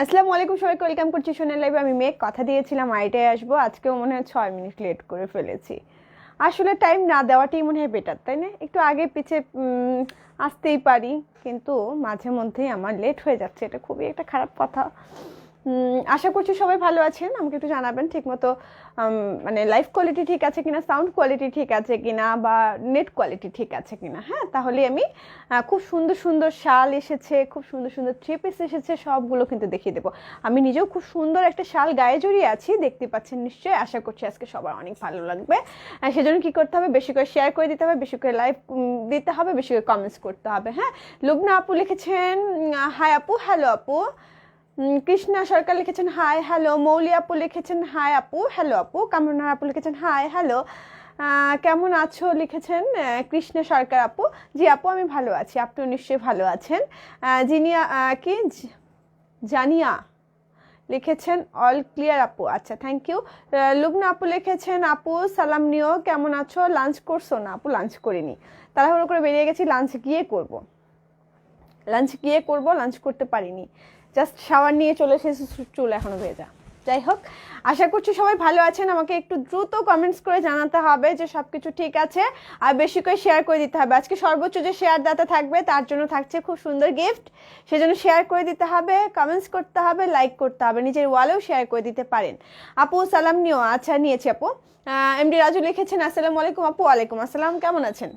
আসসালামু আলাইকুম, সবাইকে ওয়েলকাম করছি সোনার লাইভে। আমি মেঘ কথা দিয়েছিলাম আইটায় আসবো, আজকেও মনে হয় 6 মিনিট লেট করে ফেলেছি। আসলে টাইম না দেওয়াটাই মনে হয় বেটার, তাই না? একটু আগে পিছে আসতেই পারি, কিন্তু মাঝে মধ্যেই আমার লেট হয়ে যাচ্ছে, এটা খুবই একটা খারাপ কথা। আশা করছি সবাই ভালো আছেন। আমাকে একটু জানাবেন ঠিকমতো মানে লাইভ কোয়ালিটি ঠিক আছে কিনা, সাউন্ড কোয়ালিটি ঠিক আছে কিনা, বা নেট কোয়ালিটি ঠিক আছে কিনা। হ্যাঁ, তাহলে আমি খুব সুন্দর সুন্দর শাল এসেছে, খুব সুন্দর সুন্দর থ্রি পিস এসেছে, সবগুলো কিন্তু দেখিয়ে দেবো। আমি নিজেও খুব সুন্দর একটা শাল গায়ে জড়িয়ে আছি, দেখতে পাচ্ছেন নিশ্চয়ই। আশা করছি আজকে সবার অনেক ভালো লাগবে। সেজন্য কি করতে হবে, বেশি করে শেয়ার করে দিতে হবে, বেশি করে লাইভ দিতে হবে, বেশি করে কমেন্টস করতে হবে। হ্যাঁ, লুবনা আপু লিখেছেন হাই আপু, হ্যালো আপু। কৃষ্ণা সরকার লিখেছেন হাই হ্যালো। মৌলি আপু লিখেছেন হাই আপু, হ্যালো আপু। কামরুন্না আপু লিখেছেন হাই হ্যালো। কেমন আছো লিখেছেন কৃষ্ণা সরকার আপু। জি আপু, আমি ভালো আছি, আপনিও নিশ্চয়ই ভালো আছেন। জিনিয়া কি জানিয়া লিখেছেন অল ক্লিয়ার আপু, আচ্ছা থ্যাংক ইউ। লুবনা আপু লিখেছেন আপু সালাম নিও, কেমন আছো? লাঞ্চ করছো? না আপু, লাঞ্চ করিনি, তাড়াহুড়ো করে বেরিয়ে গেছি। লাঞ্চ গিয়ে করব, লাঞ্চ করতে পারিনি, জাস্ট শাওয়ার নিয়ে চলে এসেছি, চুল এখনো ভেজা। যাই হোক, আশা করছি সবাই ভালো আছেন। আমাকে একটু দ্রুত কমেন্টস করে জানাতে হবে যে সব কিছু ঠিক আছে, আর বেশি করে শেয়ার করে দিতে হবে। আজকে সর্বোচ্চ যে শেয়ার দাতা থাকবে তার জন্য থাকছে খুব সুন্দর গিফট, সেজন্য শেয়ার করে দিতে হবে, কমেন্টস করতে হবে, লাইক করতে হবে, নিজের ওয়ালেও শেয়ার করে দিতে পারেন। আপু সালাম নিও, আচ্ছা নিয়েছি আপু। এমডি রাজু লিখেছেন আসসালামু আলাইকুম আপু। ওয়ালাইকুম আসসালাম, কেমন আছেন?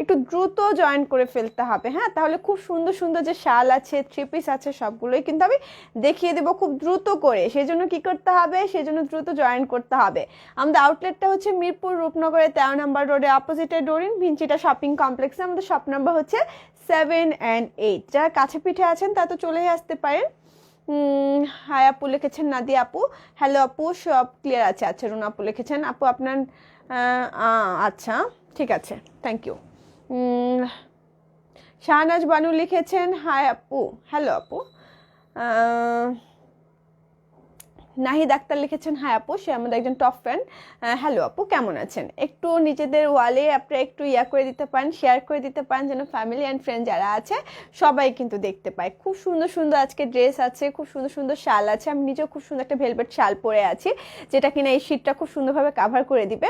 একটু দ্রুত জয়েন করে ফেলতে হবে। হ্যাঁ, তাহলে খুব সুন্দর সুন্দর যে শাল আছে, থ্রি পিস আছে, সবগুলোই কিন্তু আমি দেখিয়ে দেবো খুব দ্রুত করে। সেই জন্য কী করতে হবে, সেই জন্য দ্রুত জয়েন করতে হবে। আমাদের আউটলেটটা হচ্ছে মিরপুর রূপনগরের 13 নম্বর রোডে, অপোজিটে ডোরিন ভিঞ্চিটা শপিং কমপ্লেক্সে। আমাদের শপ নাম্বার হচ্ছে 7 and 8। যারা কাছে পিঠে আছেন তারা তো চলেই আসতে পারেন। হাই আপু লিখেছেন নাদিয়া আপু, হ্যালো আপু, সব ক্লিয়ার আছে। আচ্ছা, রুনা আপু লিখেছেন আপু আপনার আচ্ছা ঠিক আছে, থ্যাংক ইউ। শাহনাজ বানু লিখেছেন হাই আপু, হ্যালো আপু। নাহিদ আক্তার লিখেছেন হাই আপু, সে আমাদের একজন টপ ফ্যান। হ্যালো আপু, কেমন আছেন? একটু নিজেদের ওয়ালে আপনারা একটু করে দিতে পারেন, শেয়ার করে দিতে পারেন, যেন ফ্যামিলি অ্যান্ড ফ্রেন্ড যারা আছে সবাই কিন্তু দেখতে পায়। খুব সুন্দর সুন্দর আজকে ড্রেস আছে, খুব সুন্দর সুন্দর শাল আছে। আমি নিজেও খুব সুন্দর একটা ভেলভেট শাল পরে আছি, যেটা কিনা এই শীটটা খুব সুন্দরভাবে কাভার করে দিবে,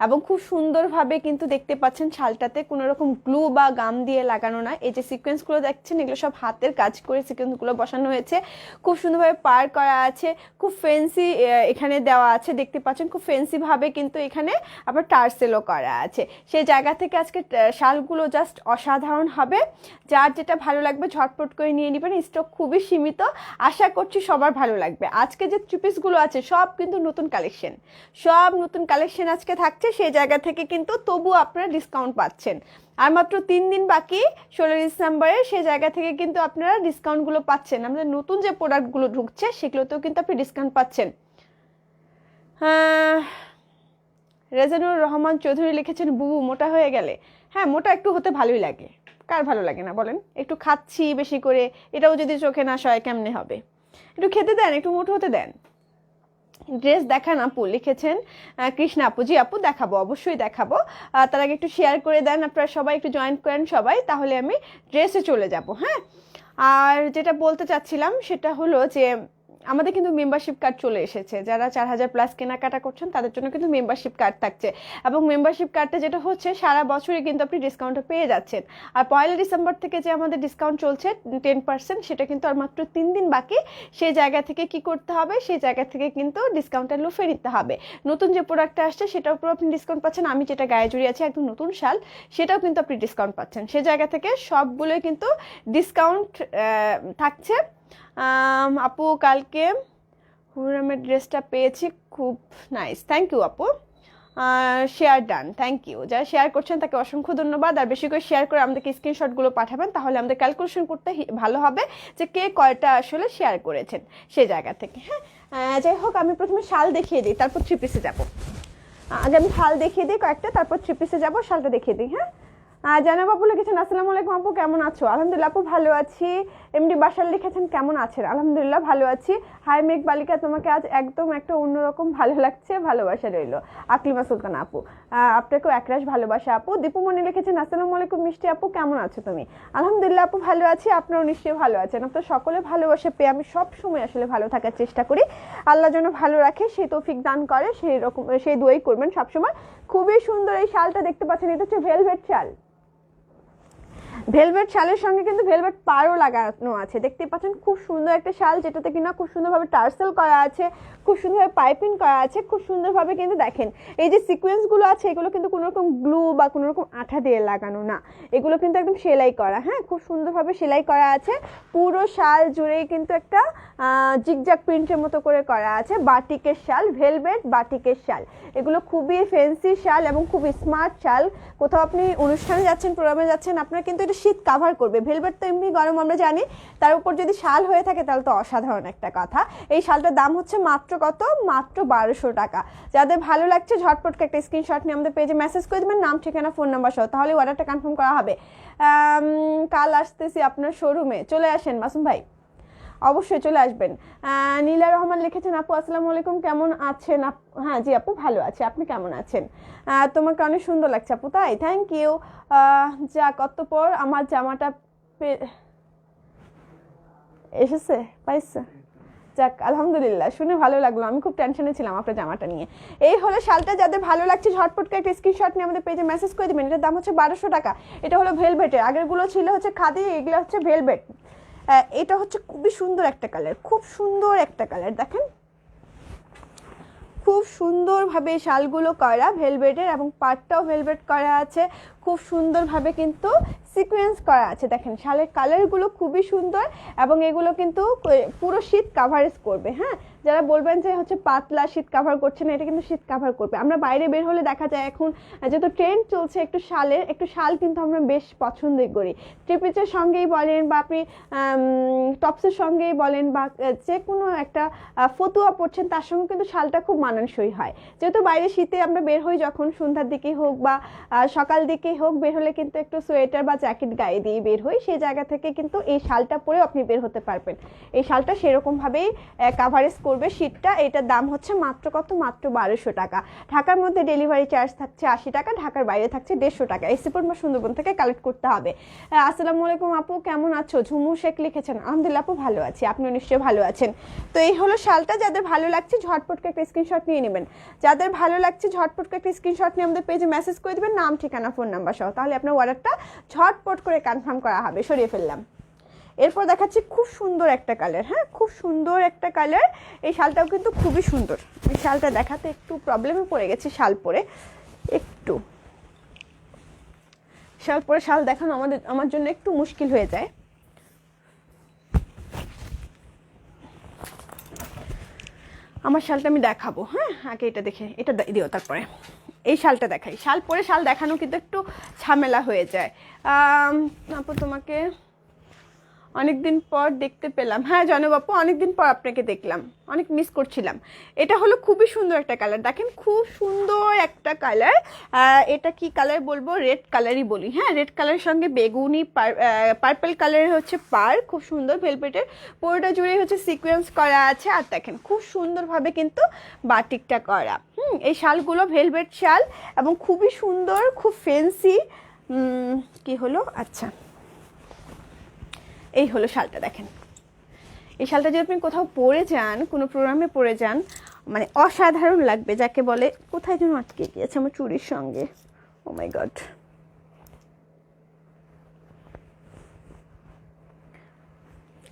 এবং খুব সুন্দরভাবে কিন্তু দেখতে পাচ্ছেন শালটাতে কোনো রকম গ্লু বা গাম দিয়ে লাগানো না। এই যে সিকোয়েন্সগুলো দেখছেন, এগুলো সব হাতের কাজ করে সিকোয়েন্সগুলো বসানো হয়েছে, খুব সুন্দরভাবে পার করা আছে, খুব ফেন্সি এখানে দেওয়া আছে, দেখতে পাচ্ছেন খুব ফেন্সি ভাবে কিন্তু এখানে আবার টার্সেলও করা আছে। সেই জায়গা থেকে আজকে শালগুলো জাস্ট অসাধারণ হবে। যার যেটা ভালো লাগবে ঝটপট করে নিয়ে নেবেন, স্টক খুবই সীমিত। আশা করছি সবার ভালো লাগবে। আজকে যে থ্রি পিসগুলো আছে সব কিন্তু নতুন কালেকশন, সব নতুন কালেকশন আজকে থাকছে। সেই জায়গা থেকে কিন্তু তবু আপনারা ডিসকাউন্ট পাচ্ছেন। আর মাত্র 3 দিন বাকি 16 ডিসেম্বরে, সেই জায়গা থেকে কিন্তু আপনারা ডিসকাউন্টগুলো পাচ্ছেন। আমাদের নতুন যে প্রোডাক্টগুলো ঢুকছে সেগুলোতেও কিন্তু আপনি ডিসকাউন্ট পাচ্ছেন। রেজানুর রহমান চৌধুরী লিখেছেন বুবু মোটা হয়ে গেলে। হ্যাঁ, মোটা একটু হতে ভালোই লাগে, কার ভালো লাগে না বলেন? একটু খাচ্ছি বেশি করে, এটাও যদি চোখে না সয় কেমনে হবে? একটু খেতে দেন, একটু মোটা হতে দেন। ড্রেস দেখান আপু লিখেছেন কৃষ্ণা আপু। জি আপু, দেখাবো, অবশ্যই দেখাবো। তার আগে একটু শেয়ার করে দেন, আপনারা সবাই একটু জয়েন করেন সবাই, তাহলে আমি ড্রেসে চলে যাব। হ্যাঁ, আর যেটা বলতে চাচ্ছিলাম সেটা হলো যে আমাদের কিন্তু মেম্বারশিপ কার্ড চলে এসেছে। যারা 4000+ কেনাকাটা করছেন তাদের জন্য কিন্তু মেম্বারশিপ কার্ড থাকছে, এবং মেম্বারশিপ কার্ডটা যেটা হচ্ছে সারা বছরই কিন্তু আপনি ডিসকাউন্টটা পেয়ে যাচ্ছেন। আর 1 ডিসেম্বর থেকে যে আমাদের ডিসকাউন্ট চলছে 10%, সেটা কিন্তু আর মাত্র 3 দিন বাকি। সেই জায়গা থেকে কি করতে হবে, সেই জায়গা থেকে কিন্তু ডিসকাউন্টটা লুফে নিতে হবে। নতুন যে প্রোডাক্টটা আসছে সেটার উপর আপনি ডিসকাউন্ট পাচ্ছেন। আমি যেটা গায়ে জড়িয়ে আছি একদম নতুন শাল, সেটাও কিন্তু আপনি ডিসকাউন্ট পাচ্ছেন। সেই জায়গা থেকে সবগুলোই কিন্তু ডিসকাউন্ট থাকছে। আপু কালকে হুরামের ড্রেসটা পেয়েছি, খুব নাইস, থ্যাংক ইউ আপু। Share done, thank you. যারা শেয়ার করছেন তাকে অসংখ্য ধন্যবাদ। আর বেশি করে শেয়ার করে আমাদেরকে স্ক্রিনশটগুলো পাঠাবেন, তাহলে আমাদের ক্যালকুলেশন করতে ভালো হবে যে কে কয়টা আসলে শেয়ার করেছেন সেই জায়গা থেকে। হ্যাঁ, যাই হোক, আমি প্রথমে শাল দেখিয়ে দিই, তারপর থ্রি পিসে যাবো। আগে আমি শাল দেখিয়ে দিই কয়েকটা, তারপর থ্রি পিসে যাবো। শালটা দেখিয়ে দিই। হ্যাঁ, জানাব আপু লিখেছেন আসসালামু আলাইকুম আপু কেমন আছো? আলহামদুলিল্লাহ আপু ভালো আছি। এমডি বাসার লিখেছেন কেমন আছেন? আলহামদুলিল্লাহ ভালো আছি। হাই মেঘ বালিকা, তোমাকে আজ একদম একটা অন্যরকম ভালো লাগছে, ভালোবাসা রইল। আকলিমা সুলতানা আপু, আপনাকেও একরাশ ভালোবাসা আপু। দীপুমণি লিখেছেন আসসালামু আলাইকুম মিষ্টি আপু কেমন আছো তুমি? আলহামদুলিল্লাহ আপু ভালো আছি, আপনারাও নিশ্চয়ই ভালো আছেন। আপনার সকলে ভালোবাসা পেয়ে আমি সব সময় আসলে ভালো থাকার চেষ্টা করি। আল্লাহ যেন ভালো রাখে সেই তৌফিক দান করে, সেই রকম সেই দোয়াই করবেন সবসময়। খুবই সুন্দর এই শালটা দেখতে পাচ্ছেন, এটা হচ্ছে ভেলভেট শাল। ভেলভেট শালের সঙ্গে কিন্তু ভেলভেট পাড়ও লাগানো আছে, দেখতে পাচ্ছেন খুব সুন্দর একটা শাল, যেটাতে কিনা খুব সুন্দরভাবে টার্সেল করা আছে, খুব সুন্দরভাবে পাইপিং করা আছে, খুব সুন্দরভাবে কিন্তু দেখেন এই যে সিকোয়েন্সগুলো আছে এগুলো কিন্তু কোনো রকম গ্লু বা কোনো রকম আঠা দিয়ে লাগানো না, এগুলো কিন্তু একদম সেলাই করা। হ্যাঁ, খুব সুন্দরভাবে সেলাই করা আছে, পুরো শাল জুড়েই কিন্তু একটা জিগজ্যাগ প্রিন্টের মতো করে করা আছে। বাটিকের শাল, ভেলভেট বাটিকের শাল, এগুলো খুবই ফ্যান্সি শাল এবং খুবই স্মার্ট শাল। কোথাও আপনি অনুষ্ঠানে যাচ্ছেন, প্রোগ্রামে যাচ্ছেন, আপনার কিন্তু এটা শীত কাভার করবে। ভেলভেট তো এমনি গরম আমরা জানি, তার উপর যদি শাল হয়ে থাকে তাহলে তো অসাধারণ একটা কথা। এই শালটার দাম হচ্ছে মাত্র কত? মাত্র 1200 টাকা। যাদের ভালো লাগছে ঝটপট একটা স্ক্রিনশট নিয়ে আমাদের পেজে মেসেজ করে দেবেন, নাম ঠিকানা ফোন নাম্বার সহ, তাহলে অর্ডারটা কনফার্ম করা হবে। কাল আসতেছি আপনার শোরুমে, চলে আসেন মাসুম ভাই, অবশ্যই চলে আসবেন। নীলা রহমান লিখেছেন আপু আসসালামু আলাইকুম কেমন আছেন? হ্যাঁ জি আপু ভালো আছে, আপনি কেমন আছেন? তোমাকে অনেক সুন্দর লাগছে আপু। তাই, থ্যাংক ইউ। যা কত পর আমার জামাটা এসেছে, পাইছে, যাক আলহামদুলিল্লাহ, শুনে ভালো লাগলো। আমি খুব টেনশনে ছিলাম আপনার জামাটা নিয়ে। এই হলো শালটা, যাদের ভালো লাগছে ঝটপট করে একটা স্ক্রিনশট নিয়ে আমাদের পেজে মেসেজ করে দেবেন। এটার দাম হচ্ছে 1200 টাকা। এটা হলো ভেলভেটের, আগেরগুলো ছিল হচ্ছে খাদি, এগুলো হচ্ছে ভেলভেট। এটা হচ্ছে খুবই সুন্দর একটা কালার, খুব সুন্দর একটা কালার, দেখেন খুব সুন্দরভাবে শালগুলো করা ভেলভেটের এবং পাটটাও ভেলভেট করা আছে, খুব সুন্দরভাবে কিন্তু সিকোয়েন্স করা আছে। দেখেন শালের কালারগুলো খুবই সুন্দর এবং এগুলো কিন্তু পুরো শীত কাভারেজ করবে। হ্যাঁ, যারা বলবেন যে হচ্ছে পাতলা শীত কাভার করছে না, এটা কিন্তু শীত কাভার করবে। আমরা বাইরে বের হলে দেখা যায় এখন যেহেতু ট্রেন্ড চলছে একটু শালের, একটু শাল কিন্তু আমরা বেশ পছন্দই করি। ট্রিপিচের সঙ্গেই বলেন বা আপনি টপসের সঙ্গেই বলেন বা যে কোনো একটা ফতুয়া পরছেন তার সঙ্গে কিন্তু শালটা খুব মানানসই হয়। যেহেতু বাইরে শীতে আমরা বের হই, যখন সন্ধ্যার দিকেই হোক বা সকাল দিকেই হোক বের হলে কিন্তু একটু সোয়েটার বা জ্যাকেট গায়ে দিয়ে বের হই, সেই জায়গা থেকে কিন্তু এই শালটা পরেও আপনি বের হতে পারবেন। এই শালটা সেরকমভাবেই কাভারেজ করবে শীতটা। এটার দাম হচ্ছে মাত্র কত? মাত্র 1200 টাকা। ঢাকার মধ্যে ডেলিভারি চার্জ থাকছে 80 টাকা, ঢাকার বাইরে থাকছে 150 টাকা। এসিপোর্ট বা সুন্দরবন থেকে কালেক্ট করতে হবে। আসসালামু আলাইকুম আপু কেমন আছো? ঝুমু শেখ লিখেছেন আলহামদুলিল্লাহ আপু ভালো আছি, আপনিও নিশ্চয়ই ভালো আছেন। তো এই হলো শালটা, যাদের ভালো লাগছে ঝটপট করে একটা স্ক্রিনশট নিয়ে নেবেন। যাদের ভালো লাগছে ঝটপট করে একটা স্ক্রিনশট নিয়ে আমাদের পেজে মেসেজ করে দেবেন, নাম ঠিকানা ফোন নাম্বার সহ, তাহলে আপনার অর্ডারটা ঝটপট করে কনফার্ম করা হবে। সরিয়ে ফেললাম। এরপর দেখাচ্ছি খুব সুন্দর একটা কালার। হ্যাঁ, খুব সুন্দর একটা কালার। এই শালটাও কিন্তু খুবই সুন্দর। এই শালটা দেখাতে একটু প্রবলেমে পড়ে গেছি, শাল পরে একটু শাল পরে শাল দেখানো আমার জন্য একটু মুশকিল হয়ে যায়। আমার শালটা আমি দেখাবো। হ্যাঁ, আগে এটা দেখে এটা দিও, তারপরে এই শালটা দেখাই। শাল পরে শাল দেখানো কিন্তু একটু ঝামেলা হয়ে যায়। আপু তোমাকে অনেকদিন পর দেখতে পেলাম। হ্যাঁ জনব আপু, অনেকদিন পর আপনাকে দেখলাম, অনেক মিস করছিলাম। এটা হলো খুবই সুন্দর একটা কালার, দেখেন খুব সুন্দর একটা কালার। এটা কি কালার বলবো? রেড কালারই বলি। হ্যাঁ, রেড কালারের সঙ্গে বেগুনি পার্পল কালারের হচ্ছে পার, খুব সুন্দর ভেলভেটের, পুরোটা জুড়ে হচ্ছে সিকোয়েন্স করা আছে। আর দেখেন খুব সুন্দরভাবে কিন্তু বাটিকটা করা। এই শালগুলো ভেলভেট শাল এবং খুবই সুন্দর, খুব ফ্যান্সি। কি হলো, আচ্ছা এই হলো শালটা, দেখেন এই শালটা যদি আপনি কোথাও পরে যান, কোনো প্রোগ্রামে পরে যান, মানে অসাধারণ লাগবে। যাকে বলে, কোথায় যেন আটকে গিয়েছে আমার চুড়ির সঙ্গে, ও মাই গড,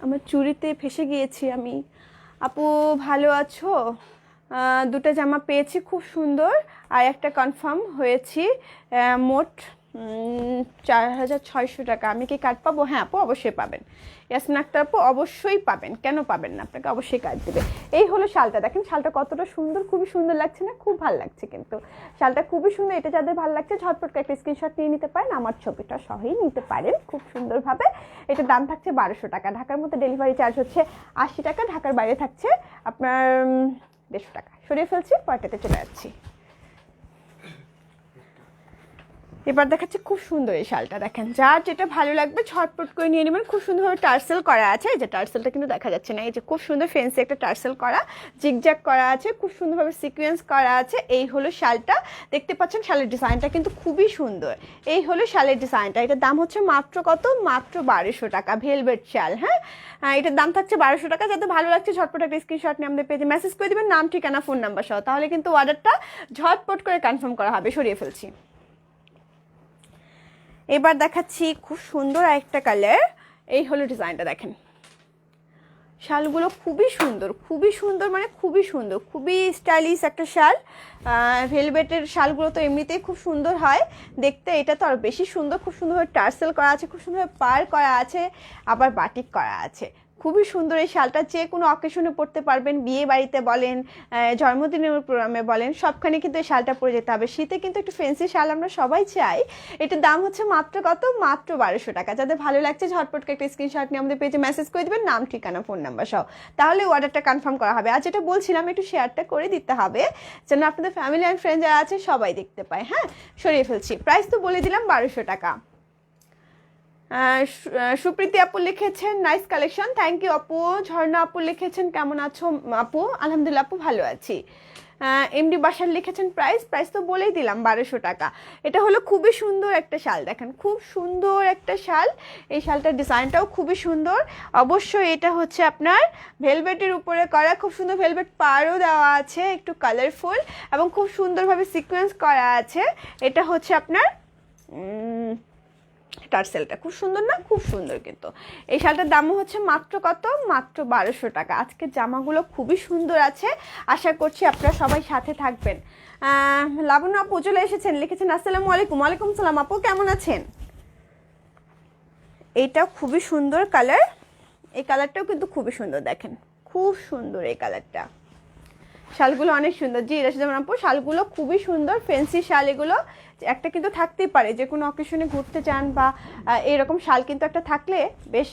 আমার চুড়িতে ফেসে গিয়েছি আমি। আপু ভালো আছো? দুটো জামা পেয়েছি খুব সুন্দর, আর একটা কনফার্ম হয়েছি। মোট 4600 টাকা। আমি কি কার্ড পাবো? হ্যাঁ আপু অবশ্যই পাবেন। ইয়াসমিন আক্তার আপু অবশ্যই পাবেন, কেন পাবেন না, আপনাকে অবশ্যই কার্ড দেবে। এই হলো শালটা, দেখেন শালটা কতটা সুন্দর, খুবই সুন্দর লাগছে না? খুব ভালো লাগছে কিন্তু শালটা খুবই সুন্দর। এটা যাদের ভালো লাগছে ঝটপট একটা স্ক্রিনশট নিয়ে নিতে পারেন, আমার ছবিটা সহই নিতে পারেন খুব সুন্দরভাবে। এটার দাম থাকছে 1200 টাকা। ঢাকার মধ্যে ডেলিভারি চার্জ হচ্ছে 80 টাকা, ঢাকার বাইরে থাকছে আপনার 150 টাকা। সরিয়ে ফেলছি, পয়টাতে চলে যাচ্ছি। এবার দেখাচ্ছে খুব সুন্দর এই শালটা, দেখেন যার যেটা ভালো লাগবে ঝটপট করে নিয়ে নেবেন। খুব সুন্দরভাবে টার্সেল করা আছে, এই যে টার্সেলটা কিন্তু দেখা যাচ্ছে না, এই যে খুব সুন্দর ফেন্সি একটা টার্সেল করা, জিগজ্যাগ করা আছে, খুব সুন্দরভাবে সিকোয়েন্স করা আছে। এই হলো শালটা, দেখতে পাচ্ছেন শালের ডিজাইনটা কিন্তু খুবই সুন্দর। এই হলো শালের ডিজাইনটা, এটার দাম হচ্ছে মাত্র কত, মাত্র 1200 টাকা, ভেলভেট শাল। হ্যাঁ, এটার দাম থাকছে 1200 টাকা। যাতে ভালো লাগছে ঝটপট একটা স্ক্রিনশট নিয়ে আমাদের পেজে মেসেজ করে দেবেন, নাম ঠিকানা ফোন নাম্বার সহ, তাহলে কিন্তু অর্ডারটা ঝটপট করে কনফার্ম করা হবে। সরিয়ে ফেলছি। এবার দেখাচ্ছি খুব সুন্দর একটা কালার, এই হলো ডিজাইনটা, দেখেন শালগুলো খুবই সুন্দর, খুবই সুন্দর, মানে খুবই সুন্দর, খুবই স্টাইলিশ একটা শাল। ভেলভেটের শালগুলো তো এমনিতেই খুব সুন্দর হয় দেখতে, এটা তো আরও বেশি সুন্দর। খুব সুন্দরভাবে টার্সেল করা আছে, খুব সুন্দরভাবে পার করা আছে, আবার বাটিক করা আছে। খুবই সুন্দর এই শালটা, যে কোনো অকেশনে পরতে পারবেন, বিয়ে বাড়িতে বলেন, জন্মদিনের প্রোগ্রামে বলেন, সবখানে কিন্তু এই শালটা পরে যেতে হবে। শীতে কিন্তু একটু ফ্যান্সি শাল আমরা সবাই চাই। এটার দাম হচ্ছে মাত্র কত, মাত্র 1200 টাকা। যাদের ভালো লাগছে ঝটপটকে একটা স্ক্রিনশট নিয়ে আমাদের পেজে মেসেজ করে দেবেন, নাম ঠিকানা ফোন নাম্বার সহ, তাহলে অর্ডারটা কনফার্ম করা হবে। আর যেটা বলছিলাম, একটু শেয়ারটা করে দিতে হবে যেন আপনাদের ফ্যামিলি অ্যান্ড ফ্রেন্ড যারা আছে সবাই দেখতে পায়। হ্যাঁ, সরিয়ে ফেলছি। প্রাইস তো বলে দিলাম 1200 টাকা। সুপ্রীতি আপু লিখেছেন নাইস কালেকশন, থ্যাংক ইউ আপু। ঝর্ণা আপু লিখেছেন কেমন আছো আপু, আলহামদুলিল্লাহ আপু ভালো আছি। এমডি বাসার লিখেছেন প্রাইস তো বলেই দিলাম 1200 টাকা। এটা হলো খুবই সুন্দর একটা শাল, দেখেন খুব সুন্দর একটা শাল। এই শালটার ডিজাইনটাও খুবই সুন্দর। অবশ্যই এটা হচ্ছে আপনার ভেলভেটের উপরে করা, খুব সুন্দর ভেলভেট পাড়ও দেওয়া আছে, একটু কালারফুল এবং খুব সুন্দরভাবে সিকোয়েন্স করা আছে। এটা হচ্ছে আপনার টার্সেলটা খুব সুন্দর না, খুব সুন্দর। কিন্তু এই শালটার দামও হচ্ছে মাত্র কত, মাত্র 1200 টাকা। আজকের জামাগুলো খুবই সুন্দর আছে, আশা করছি আপনারা সবাই সাথে থাকবেন। লাবণ্য আপু চলে এসেছেন, লিখেছেন আসসালামু আলাইকুম। ওয়ালাইকুম সালাম আপু, কেমন আছেন? এইটাও খুবই সুন্দর কালার, এই কালারটাও কিন্তু খুবই সুন্দর, দেখেন খুব সুন্দর এই কালারটা। শালগুলো অনেক সুন্দর, জি রাশিদা আপু শালগুলো খুবই সুন্দর, ফ্যান্সি শাল এগুলো। একটা কিন্তু থাকতেই পারে, যে কোনো অকেশনে ঘুরতে চান বা এরকম শাল কিন্তু একটা থাকলে বেশ,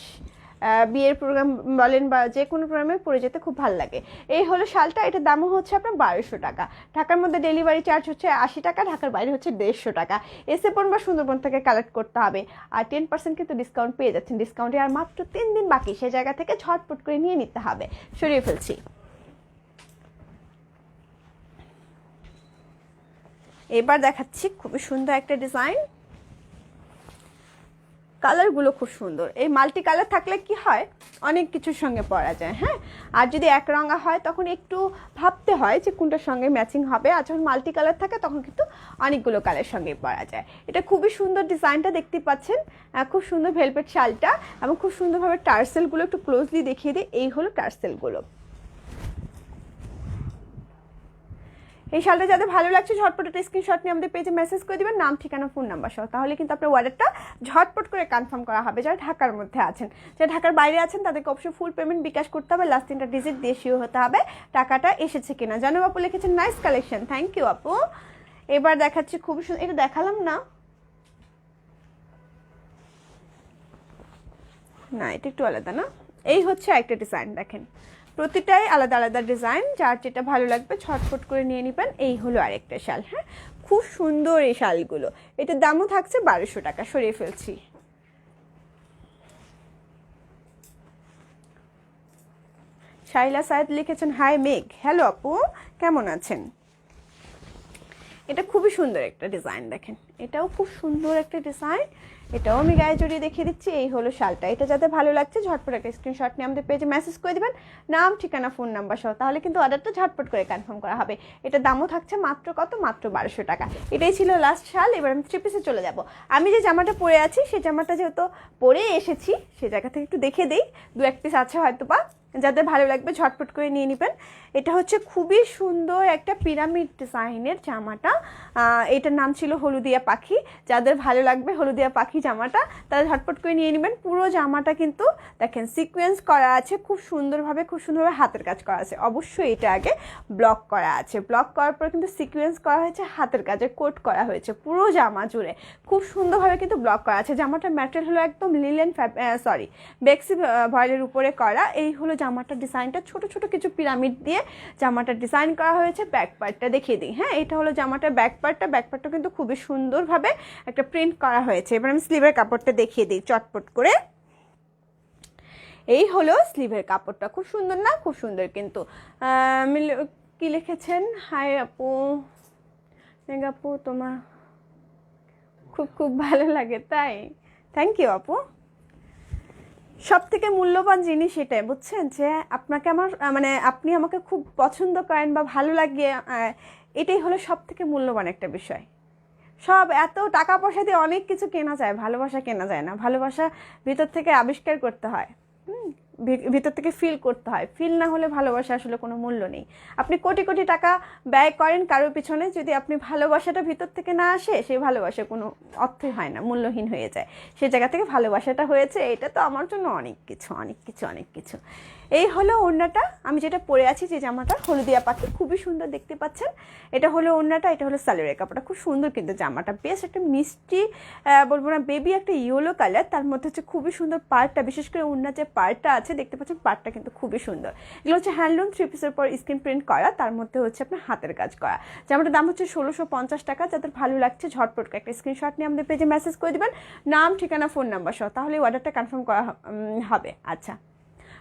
বিয়ের প্রোগ্রাম বলেন বা যে কোনো প্রোগ্রামে পরে যেতে খুব ভালো লাগে। এই হলো শালটা, এটার দামও হচ্ছে আপনার 1200 টাকা। ঢাকার মধ্যে ডেলিভারি চার্জ হচ্ছে 80 টাকা, ঢাকার বাইরে হচ্ছে 150 টাকা। এসএপন বা সুন্দরবন থেকে কালেক্ট করতে হবে। আর 10% কিন্তু ডিসকাউন্ট পেয়ে যাচ্ছেন, ডিসকাউন্টে আর মাত্র 3 দিন বাকি, সে জায়গা থেকে ঝটপট করে নিয়ে নিতে হবে। সরিয়ে ফেলছি। এবার দেখাচ্ছি খুবই সুন্দর একটা ডিজাইন, কালারগুলো খুব সুন্দর। এই মাল্টি কালার থাকলে কি হয়, অনেক কিছুর সঙ্গে পরা যায়। হ্যাঁ, আর যদি এক রঙা হয় তখন একটু ভাবতে হয় যে কোনটার সঙ্গে ম্যাচিং হবে, আর যখন মাল্টি কালার থাকে তখন কিন্তু অনেকগুলো কালার সঙ্গে পরা যায়। এটা খুবই সুন্দর ডিজাইনটা, দেখতে পাচ্ছেন খুব সুন্দর ভেলভেট শালটা এবং খুব সুন্দরভাবে টার্সেলগুলো একটু ক্লোজলি দেখিয়ে দিই। এই হলো টার্সেলগুলো। এই শালটা যাদের ভালো লাগছে ঝটপট একটা স্ক্রিনশট নিয়ে আমাদের পেজে মেসেজ করে দিবেন, নাম ঠিকানা ফোন নাম্বার সহ, তাহলে কিন্তু আপনার অর্ডারটা ঝটপট করে কনফার্ম করা হবে। যারা ঢাকার মধ্যে আছেন, যারা ঢাকার বাইরে আছেন তাদেরকে অবশ্যই ফুল পেমেন্ট বিকাশ করতে হবে, লাস্ট 3টা ডিজিট দেশীয় হতে হবে, টাকাটা এসেছে কিনা। জানো আপু লিখেছেন নাইস কালেকশন, থ্যাংক ইউ আপু। এবার দেখাচ্ছি খুব সুন্দর, এটা দেখালাম না, না এটা একটু আলাদা না। এই হচ্ছে একটা ডিজাইন, দেখেন প্রতিটাই আলাদা আলাদা ডিজাইন, যার যেটা ভালো লাগবে ছটফট করে নিয়ে নেবেন। এই হলো আরেকটা শাল। হ্যাঁ, খুব সুন্দর এই শালগুলো, এটার দামও থাকছে 1200 টাকা। সরিয়ে ফেলছি। শাইলা সায়েদ লিখেছেন হাই মেঘ, হ্যালো আপু কেমন আছেন? এটা খুবই সুন্দর একটা ডিজাইন, দেখেন এটাও খুব সুন্দর একটা ডিজাইন, এটাও আমি গায়ে জড়িয়ে দেখিয়ে দিচ্ছি। এই হলো শালটা, এটা যাতে ভালো লাগছে ঝটপট একটা স্ক্রিনশট নিয়ে আমাদের পেজে মেসেজ করে দেবেন, নাম ঠিকানা ফোন নাম্বার সহ, তাহলে কিন্তু অর্ডারটা ঝটপট করে কনফার্ম করা হবে। এটা দামও থাকছে মাত্র কত, মাত্র 1200 টাকা। এটাই ছিল লাস্ট শাল। এবার আমি 3 পিসে চলে যাব। আমি যে জামাটা পরে আছি সেই জামাটা যেহেতু পরে এসেছি সে জায়গা থেকে একটু দেখে দেই, 2-1 পিস আছে হয়তো বা, যাদের ভালো লাগবে ঝটপট করে নিয়ে নেবেন। এটা হচ্ছে খুবই সুন্দর একটা পিরামিড ডিজাইনের জামাটা, এটার নাম ছিল হলুদিয়া পাখি। যাদের ভালো লাগবে হলুদিয়া পাখি জামাটা তারা ঝটপট করে নিয়ে নেবেন। পুরো জামাটা কিন্তু দেখেন সিকোয়েন্স করা আছে খুব সুন্দরভাবে, খুব সুন্দরভাবে হাতের কাজ করা আছে। অবশ্যই এটা আগে ব্লক করা আছে, ব্লক করার পর কিন্তু সিকোয়েন্স করা হয়েছে, হাতের কাজে কোট করা হয়েছে পুরো জামা জুড়ে, খুব সুন্দরভাবে কিন্তু ব্লক করা আছে। জামাটার ম্যাটেরিয়াল হলো একদম লিলেন বেক্সি ভয়েলের উপরে করা। এই হলো জামাটার ডিজাইনটা ছোট ছোট কিছু পিরামিড দিয়ে জামাটার ডিজাইন করা হয়েছে। ব্যাক পার্টটা দেখিয়ে দিই। হ্যাঁ, এটা হলো জামাটার ব্যাক পার্টটা কিন্তু খুবই সুন্দরভাবে একটা প্রিন্ট করা হয়েছে। এবার আমি স্লিভের কাপড়টা দেখিয়ে দিই চটপট করে। এই হলো স্লিভের কাপড়টা, খুব সুন্দর না? খুব সুন্দর কিন্তু। কি লিখেছেন? হাই আপু, আপু তোমার খুব খুব ভালো লাগে, তাই? থ্যাংক ইউ আপু। সব থেকে মূল্যবান জিনিস এটাই, বুঝছেন, যে আপনাকে আমার মানে আপনি আমাকে খুব পছন্দ করেন বা ভালো লাগে, এটাই হলো সব থেকে মূল্যবান একটা বিষয়। সব এত টাকা পয়সা দিয়ে অনেক কিছু কেনা যায়, ভালোবাসা কেনা যায় না। ভালোবাসা ভিতর থেকে আবিষ্কার করতে হয়, ভিতর থেকে ফিল করতে হয়। ফিল না হলে ভালোবাসা আসলে কোনো মূল্য নেই। আপনি কোটি কোটি টাকা ব্যয় করেন কারোর পিছনে, যদি আপনি ভালোবাসাটা ভিতর থেকে না আসে, সেই ভালোবাসা কোনো অর্থই হয় না, মূল্যহীন হয়ে যায়। সেই জায়গা থেকে ভালোবাসাটা হয়েছে, এটা তো আমার জন্য অনেক কিছু অনেক কিছু অনেক কিছু। এই হলো ওড়নাটা, আমি যেটা পরে আছি, যে জামাটা হলুদিয়া পাখি, খুবই সুন্দর দেখতে পাচ্ছেন। এটা হলো ওড়নাটা, এটা হলো সালোয়ারের কাপড়টা, খুব সুন্দর কিন্তু জামাটা, বেশ একটা মিষ্টি বলবো না, বেবি একটা ইয়েলো কালার, তার মধ্যে হচ্ছে খুবই সুন্দর পাড়টা, বিশেষ করে ওড়নার যে পাড়টা আছে দেখতে পাচ্ছেন, পাড়টা কিন্তু খুবই সুন্দর। এগুলো হচ্ছে হ্যান্ডলুম 3 পিসের পর স্ক্রিন প্রিন্ট করা, তার মধ্যে হচ্ছে আপনার হাতের কাজ করা। জামাটার দাম হচ্ছে 1650 টাকা। যাদের ভালো লাগছে ঝটপট একটা স্ক্রিনশট নিয়ে আমাদের পেজে মেসেজ করে দেবেন, নাম, ঠিকানা, ফোন নাম্বার সহ, তাহলে অর্ডারটা কনফার্ম করা হবে। আচ্ছা,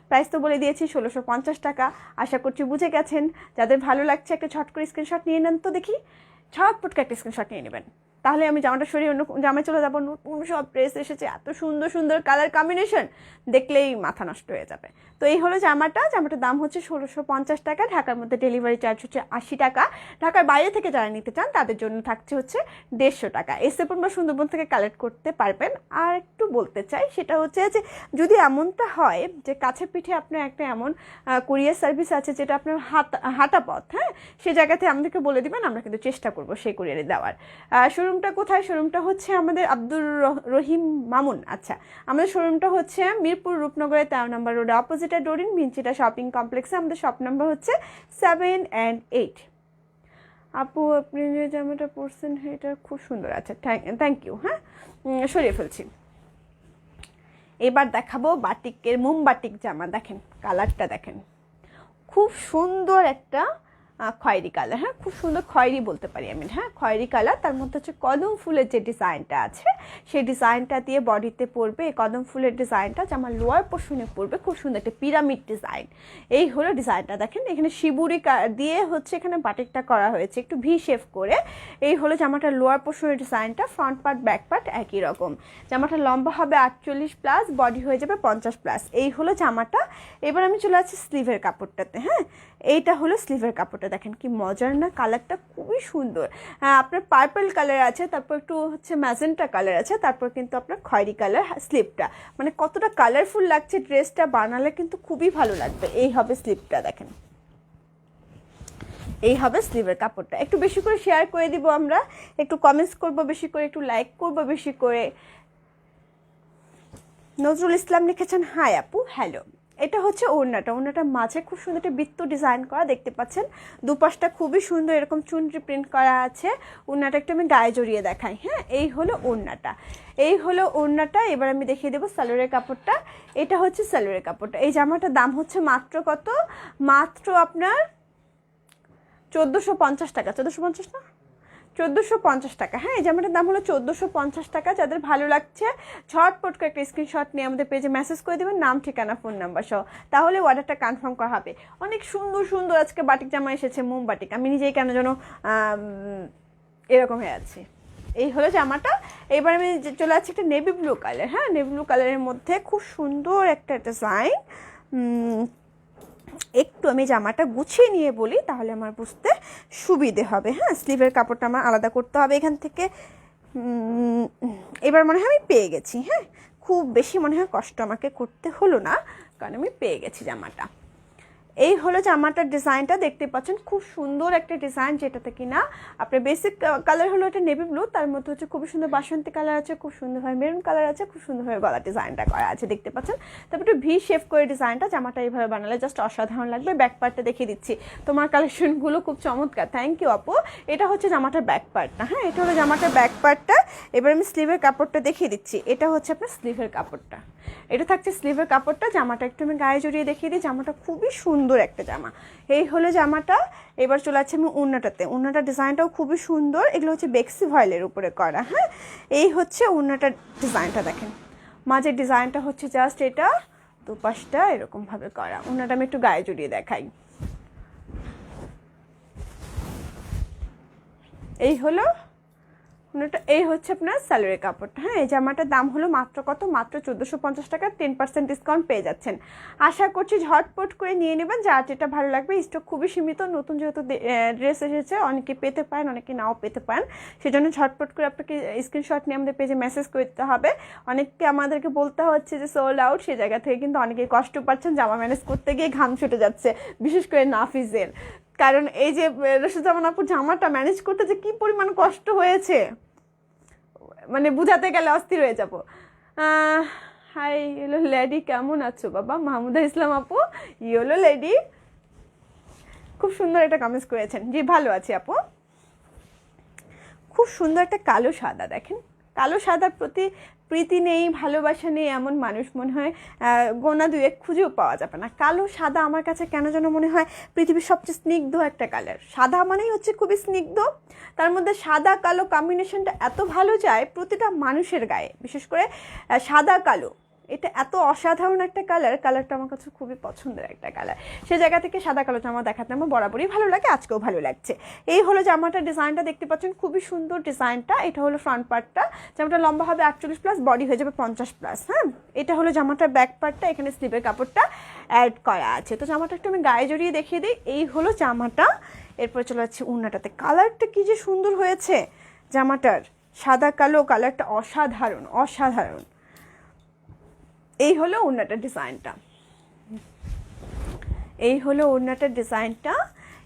প্রাইস তো বলে দিয়েছি 1650 টাকা। আশা করছি বুঝে গেছেন। যাদের ভালো লাগছে একটা ঝট করে স্ক্রিনশট নিয়ে নেন তো দেখি, ঝটপট করে একটা স্ক্রিনশট নিয়ে নেবেন, তাহলে আমি জামাটা সরিয়ে অন্য জামায় চলে যাবো। নতুন সব ড্রেস এসেছে, এত সুন্দর সুন্দর কালার কম্বিনেশন, দেখলেই মাথা নষ্ট হয়ে যাবে। তো এই হলো জামাটার দাম হচ্ছে 1650 টাকা। ঢাকার মধ্যে ডেলিভারি চার্জ হচ্ছে 80 টাকা। ঢাকার বাইরে থেকে যারা নিতে চান তাদের জন্য থাকছে হচ্ছে 150 টাকা। এসএপন বা সুন্দরবন থেকে কালেক্ট করতে পারবেন। আর একটু বলতে চাই, সেটা হচ্ছে যে যদি এমনটা হয় যে কাছে পিঠে আপনার একটা এমন কুরিয়ার সার্ভিস আছে যেটা আপনার হাঁটা পথ, হ্যাঁ, সে জায়গাতে আমাদেরকে বলে দিবেন, আমরা কিন্তু চেষ্টা করবো সেই কুরিয়ারে দেওয়ার। শোরুমটা কোথায়? শোরুমটা হচ্ছে আমাদের আব্দুর রহিম মামুন। আচ্ছা, আমাদের শোরুমটা হচ্ছে মিরপুর রূপনগরের 13 নম্বর রোডে, অপোজিটে ডোরিন ভিঞ্চিটা শপিং কমপ্লেক্সে। আমাদের শপ নাম্বার হচ্ছে 7 and 8। আপু আপনি যে জামাটা পরছেন এটা খুব সুন্দর। আচ্ছা, থ্যাংক ইউ। হ্যাঁ, সরিয়ে ফেলছি। এবার দেখাবো বাটিকের মোমবাটিক জামা। দেখেন কালারটা, দেখেন খুব সুন্দর একটা খয়েরি কালার। হ্যাঁ, খুব সুন্দর খয়েরি বলতে পারি আমি। হ্যাঁ, খয়েরি কালার, তার মধ্যে হচ্ছে কদম ফুলের যে ডিজাইনটা আছে, সেই ডিজাইনটা দিয়ে বডিতে পড়বে। এই কদম ফুলের ডিজাইনটা জামার লোয়ার পোর্শনে পড়বে, খুব সুন্দর একটা পিরামিড ডিজাইন। এই হলো ডিজাইনটা, দেখেন এখানে শিবুরি দিয়ে হচ্ছে এখানে বাটিকটা করা হয়েছে একটু ভি শেপ করে। এই হলো জামাটার লোয়ার পোর্শনের ডিজাইনটা। ফ্রন্ট পার্ট ব্যাক পার্ট একই রকম। জামাটা লম্বা হবে 48+, বডি হয়ে যাবে 50+। এই হলো জামাটা। এবার আমি চলে আসছি স্লিভের কাপড়টাতে। হ্যাঁ, এইটা হলো স্লিভের কাপড়টা, দেখেন কি মজার না, কালারটা খুবই সুন্দর। আপনার পার্পল কালার আছে, তারপর একটু হচ্ছে ম্যাজেন্টা কালার আছে, তারপর কিন্তু আপনার খয়েরি কালার স্লিভটা, মানে কতটা কালারফুল লাগছে। ড্রেসটা বানালে কিন্তু খুবই ভালো লাগবে। এই হবে স্লিভটা, দেখেন এই হবে স্লিভের কাপড়টা। একটু বেশি করে শেয়ার করে দিব আমরা, একটু কমেন্টস করব বেশি করে, একটু লাইক করব বেশি করে। নজরুল ইসলাম লিখেছেন হাই আপু, হ্যালো। এটা হচ্ছে ওড়নাটা মাঝে খুব সুন্দর একটা বৃত্ত ডিজাইন করা, দেখতে পাচ্ছেন। দুপাশটা খুবই সুন্দর এরকম চুনরি প্রিন্ট করা আছে। ওড়নাটা একটু আমি গায়ে জড়িয়ে দেখাই। হ্যাঁ, এই হলো ওড়নাটা। এবার আমি দেখিয়ে দেবো সালোয়ারের কাপড়টা। এটা হচ্ছে সালোয়ারের কাপড়টা। এই জামাটার দাম হচ্ছে মাত্র কত? মাত্র আপনার 1450 টাকা। 1450 না, 1450 টাকা। হ্যাঁ, এই জামাটার দাম হলো 1450 টাকা। যাদের ভালো লাগছে ঝটপট করে একটা স্ক্রিনশট নিয়ে আমাদের পেজে মেসেজ করে দেবেন, নাম, ঠিকানা, ফোন নাম্বার সহ, তাহলে অর্ডারটা কনফার্ম করা হবে। অনেক সুন্দর সুন্দর আজকে বাটিক জামা এসেছে, মোম বাটিক। আমি নিজেই কেন যেন এরকম হয়ে আছে। এই হলো জামাটা। এবার আমি চলে যাচ্ছি একটা নেভি ব্লু কালার। হ্যাঁ, নেভি ব্লু কালারের মধ্যে খুব সুন্দর একটা ডিজাইন। একটু আমি জামাটা গুছিয়ে নিয়ে বলি, তাহলে আমার বুঝতে সুবিধে হবে। হ্যাঁ, স্লিভের কাপড়টা আমার আলাদা করতে হবে এখান থেকে। এবার মনে হয় আমি পেয়ে গেছি। হ্যাঁ, খুব বেশি মনে হয় কষ্ট আমাকে করতে হলো না, কারণ আমি পেয়ে গেছি জামাটা। এই হলো জামাটার ডিজাইনটা, দেখতে পাচ্ছেন খুব সুন্দর একটা ডিজাইন, যেটাতে কিনা আপনার বেসিক কালার হলো এটা নেভি ব্লু, তার মধ্যে হচ্ছে খুবই সুন্দর বাসন্তী কালার আছে, খুব সুন্দরভাবে মেরুন কালার আছে, খুব সুন্দরভাবে গলা ডিজাইনটা করা আছে, দেখতে পাচ্ছেন। তারপর একটু ভি শেপ করে ডিজাইনটা, জামাটা এইভাবে বানালে জাস্ট অসাধারণ লাগবে। ব্যাক পার্টটা দেখিয়ে দিচ্ছি, তোমার কালেকশনগুলো খুব চমৎকার, থ্যাংক ইউ আপু। এটা হচ্ছে জামাটার ব্যাক পার্টটা, হ্যাঁ এটা হলো জামাটার ব্যাক পার্টটা। এবার আমি স্লিভের কাপড়টা দেখিয়ে দিচ্ছি, এটা হচ্ছে আপনার স্লিভের কাপড়টা, এটা থাকছে স্লিভের কাপড়টা। জামাটা একটু আমি গায়ে জড়িয়ে দেখিয়ে দিই, জামাটা খুবই সুন্দর একটা জামা। এই হলো জামাটা। এবার চলে যাচ্ছে আমি ওড়নাটাতে, ওড়নাটার ডিজাইনটাও খুবই সুন্দর, এগুলো হচ্ছে বেক্সি ভয়েলের উপরে করা, হ্যাঁ এই হচ্ছে ওড়নাটার ডিজাইনটা, দেখেন মাঝের ডিজাইনটা হচ্ছে জাস্ট এটা, দুপাশটা এরকমভাবে করা। ওড়নাটা আমি একটু গায়ে জড়িয়ে দেখাই, এই হলো ওনাটা, এই হচ্ছে আপনার স্যালোয়ারের কাপড়টা, হ্যাঁ এই জামাটার দাম হলো মাত্র কত, মাত্র 1450 টাকা, 10% ডিসকাউন্ট পেয়ে যাচ্ছেন। আশা করছি ঝটপট করে নিয়ে নেবেন, যার যেটা ভালো লাগবে। স্টক খুবই সীমিত, নতুন যেহেতু ড্রেস এসেছে, অনেকে পেতে পারেন অনেকে নাও পেতে পারেন, সেজন্য ঝটপট করে আপনাকে স্ক্রিনশট নিয়ে আমাদের পেজে মেসেজ করতে হবে। অনেককে আমাদেরকে বলতে হচ্ছে যে সোল্ড আউট, সেই জায়গা থেকে কিন্তু অনেকে কষ্ট পাচ্ছেন, জামা ম্যানেজ করতে গিয়ে ঘাম ছুটে যাচ্ছে, বিশেষ করে নাফিজের, কারণ এই যে রশিদামান আপুর জামাটা ম্যানেজ করতে যে কী পরিমাণ কষ্ট হয়েছে, মানে বুঝাতে গেলে অস্থির হয়ে যাব। হাই হ্যালো লেডি, কেমন আছো বাবা? মাহমুদা ইসলাম আপু, ইয়েলো লেডি, খুব সুন্দর একটা কমেন্টস করেছেন, জি ভালো আছি আপু। খুব সুন্দর একটা কালো সাদা, দেখেন কালো সাদার প্রতি প্রীতি নেই, ভালোবাসা নেই এমন মানুষ মনে হয় গোনা দুয়েক খুঁজেও পাওয়া যাবে না। কালো সাদা আমার কাছে কেন যেন মনে হয় পৃথিবীর সবচেয়ে স্নিগ্ধ একটা কালার। সাদা মানেই হচ্ছে খুবই স্নিগ্ধ, তার মধ্যে সাদা কালো কম্বিনেশনটা এত ভালো যায় প্রতিটা মানুষের গায়ে, বিশেষ করে সাদা কালো, এটা এত অসাধারণ একটা কালার, কালারটা আমার কাছে খুবই পছন্দের একটা কালার। সে জায়গা থেকে সাদা কালো জামা দেখাতে আমার বরাবরই ভালো লাগে, আজকেও ভালো লাগছে। এই হলো জামাটার ডিজাইনটা, দেখতে পাচ্ছেন খুবই সুন্দর ডিজাইনটা। এটা হলো ফ্রন্ট পার্টটা, জামাটা লম্বা হবে 48+, বডি হয়ে যাবে 50+, হ্যাঁ এটা হলো জামাটার ব্যাক পার্টটা, এখানে স্লিভের কাপড়টা অ্যাড করা আছে। তো জামাটা একটু আমি গায়ে জড়িয়ে দেখিয়ে দিই, এই হলো জামাটা। এরপর চলে যাচ্ছে ওড়নাটাতে, কালারটা কি যে সুন্দর হয়েছে জামাটার, সাদা কালো কালারটা অসাধারণ অসাধারণ। এই হলো ওড়নাটার ডিজাইনটা, এই হলো ওড়নাটার ডিজাইনটা।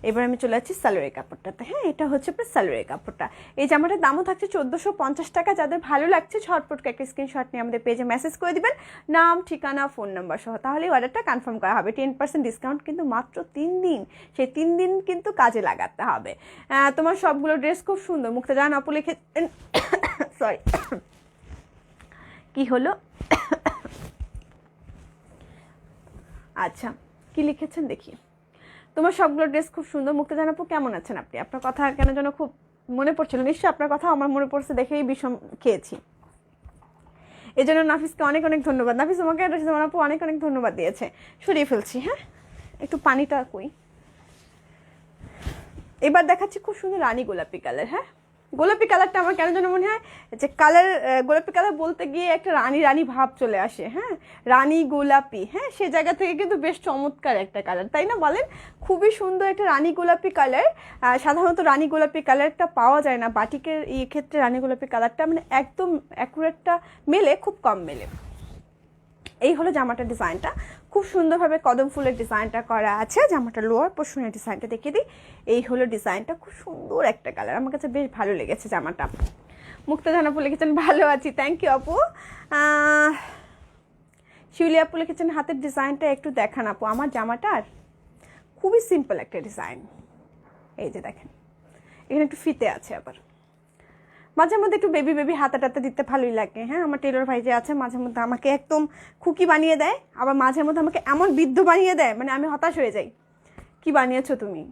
এবার আমি চলে যাচ্ছি সালোয়ারের কাপড়টাতে, হ্যাঁ এটা হচ্ছে আপনার সালোয়ারের কাপড়টা। এই জামাটার দামও থাকছে 1450 টাকা। যাদের ভালো লাগছে ঝটপট একটা স্ক্রিনশট নিয়ে আমাদের পেজে মেসেজ করে দিবেন, নাম ঠিকানা ফোন নাম্বার সহ, তাহলেই অর্ডারটা কনফার্ম করা হবে। 10% ডিসকাউন্ট কিন্তু মাত্র 3 দিন, সেই 3 দিন কিন্তু কাজে লাগাতে হবে। তোমার সবগুলো ড্রেস খুব সুন্দর, মুক্তাজাহান আপু লিখে সরি কি হলো আচ্ছা কি লিখেছেন দেখি, তোমার সবগুলো ড্রেস খুব সুন্দর। মুক্তাজাহান আপু কেমন আছেন আপনি? আপনার কথা কেন যেন খুব মনে পড়ছিল, নিশ্চয়ই আপনার কথা আমার মনে পড়ছে দেখেই বিষম খেয়েছি, এই জন্য নাফিসকে অনেক অনেক ধন্যবাদ। নাফিস তোমাকে রশিদামান আপু অনেক অনেক ধন্যবাদ দিয়েছে, সরিয়ে ফেলছি, হ্যাঁ একটু পানিটা কই। এবার দেখাচ্ছি খুব সুন্দর রানী গোলাপি কালার, হ্যাঁ গোলাপি কালারটা আমার কেন যেন মনে হয় যে কালার, গোলাপি কালার বলতে গিয়ে একটা রানী রানী ভাব চলে আসে, হ্যাঁ রানী গোলাপি, হ্যাঁ সে জায়গা থেকে কিন্তু বেশ চমৎকার একটা কালার, তাই না বলেন? খুবই সুন্দর একটা রানী গোলাপি কালার। সাধারণত রানী গোলাপি কালারটা পাওয়া যায় না, বাটিকের এই ক্ষেত্রে রানী গোলাপি কালারটা মানে একদম অ্যাকুরেটটা মেলে, খুব কম মেলে। এই হলো জামাটার ডিজাইনটা, খুব সুন্দরভাবে কদম ফুলের ডিজাইনটা করা আছে। জামাটার লোয়ার পোর্শনের ডিজাইনটা দেখিয়ে দিই, এই হলো ডিজাইনটা, খুব সুন্দর একটা কালার, আমার কাছে বেশ ভালো লেগেছে জামাটা। মুক্তাজাহান আপু লিখেছেন ভালো আছি, থ্যাংক ইউ আপু। শিউলি আপু লিখেছেন হাতের ডিজাইনটা একটু দেখান আপু। আমার জামাটার খুবই সিম্পল একটা ডিজাইন, এই যে দেখেন এখানে একটু ফিতে আছে, আবার মাঝে মধ্যে একটু বেবি বেবি হাতাটাতে দিতে ভালোই লাগে, হ্যাঁ আমার টেলর ভাই যে আছে মাঝে মধ্যে আমাকে একদম খুকি বানিয়ে দেয়, আবার মাঝে মধ্যে আমাকে এমন বৃদ্ধ বানিয়ে দেয়, মানে আমি হতাশ হয়ে যাই, কি বানিয়েছো তুমি,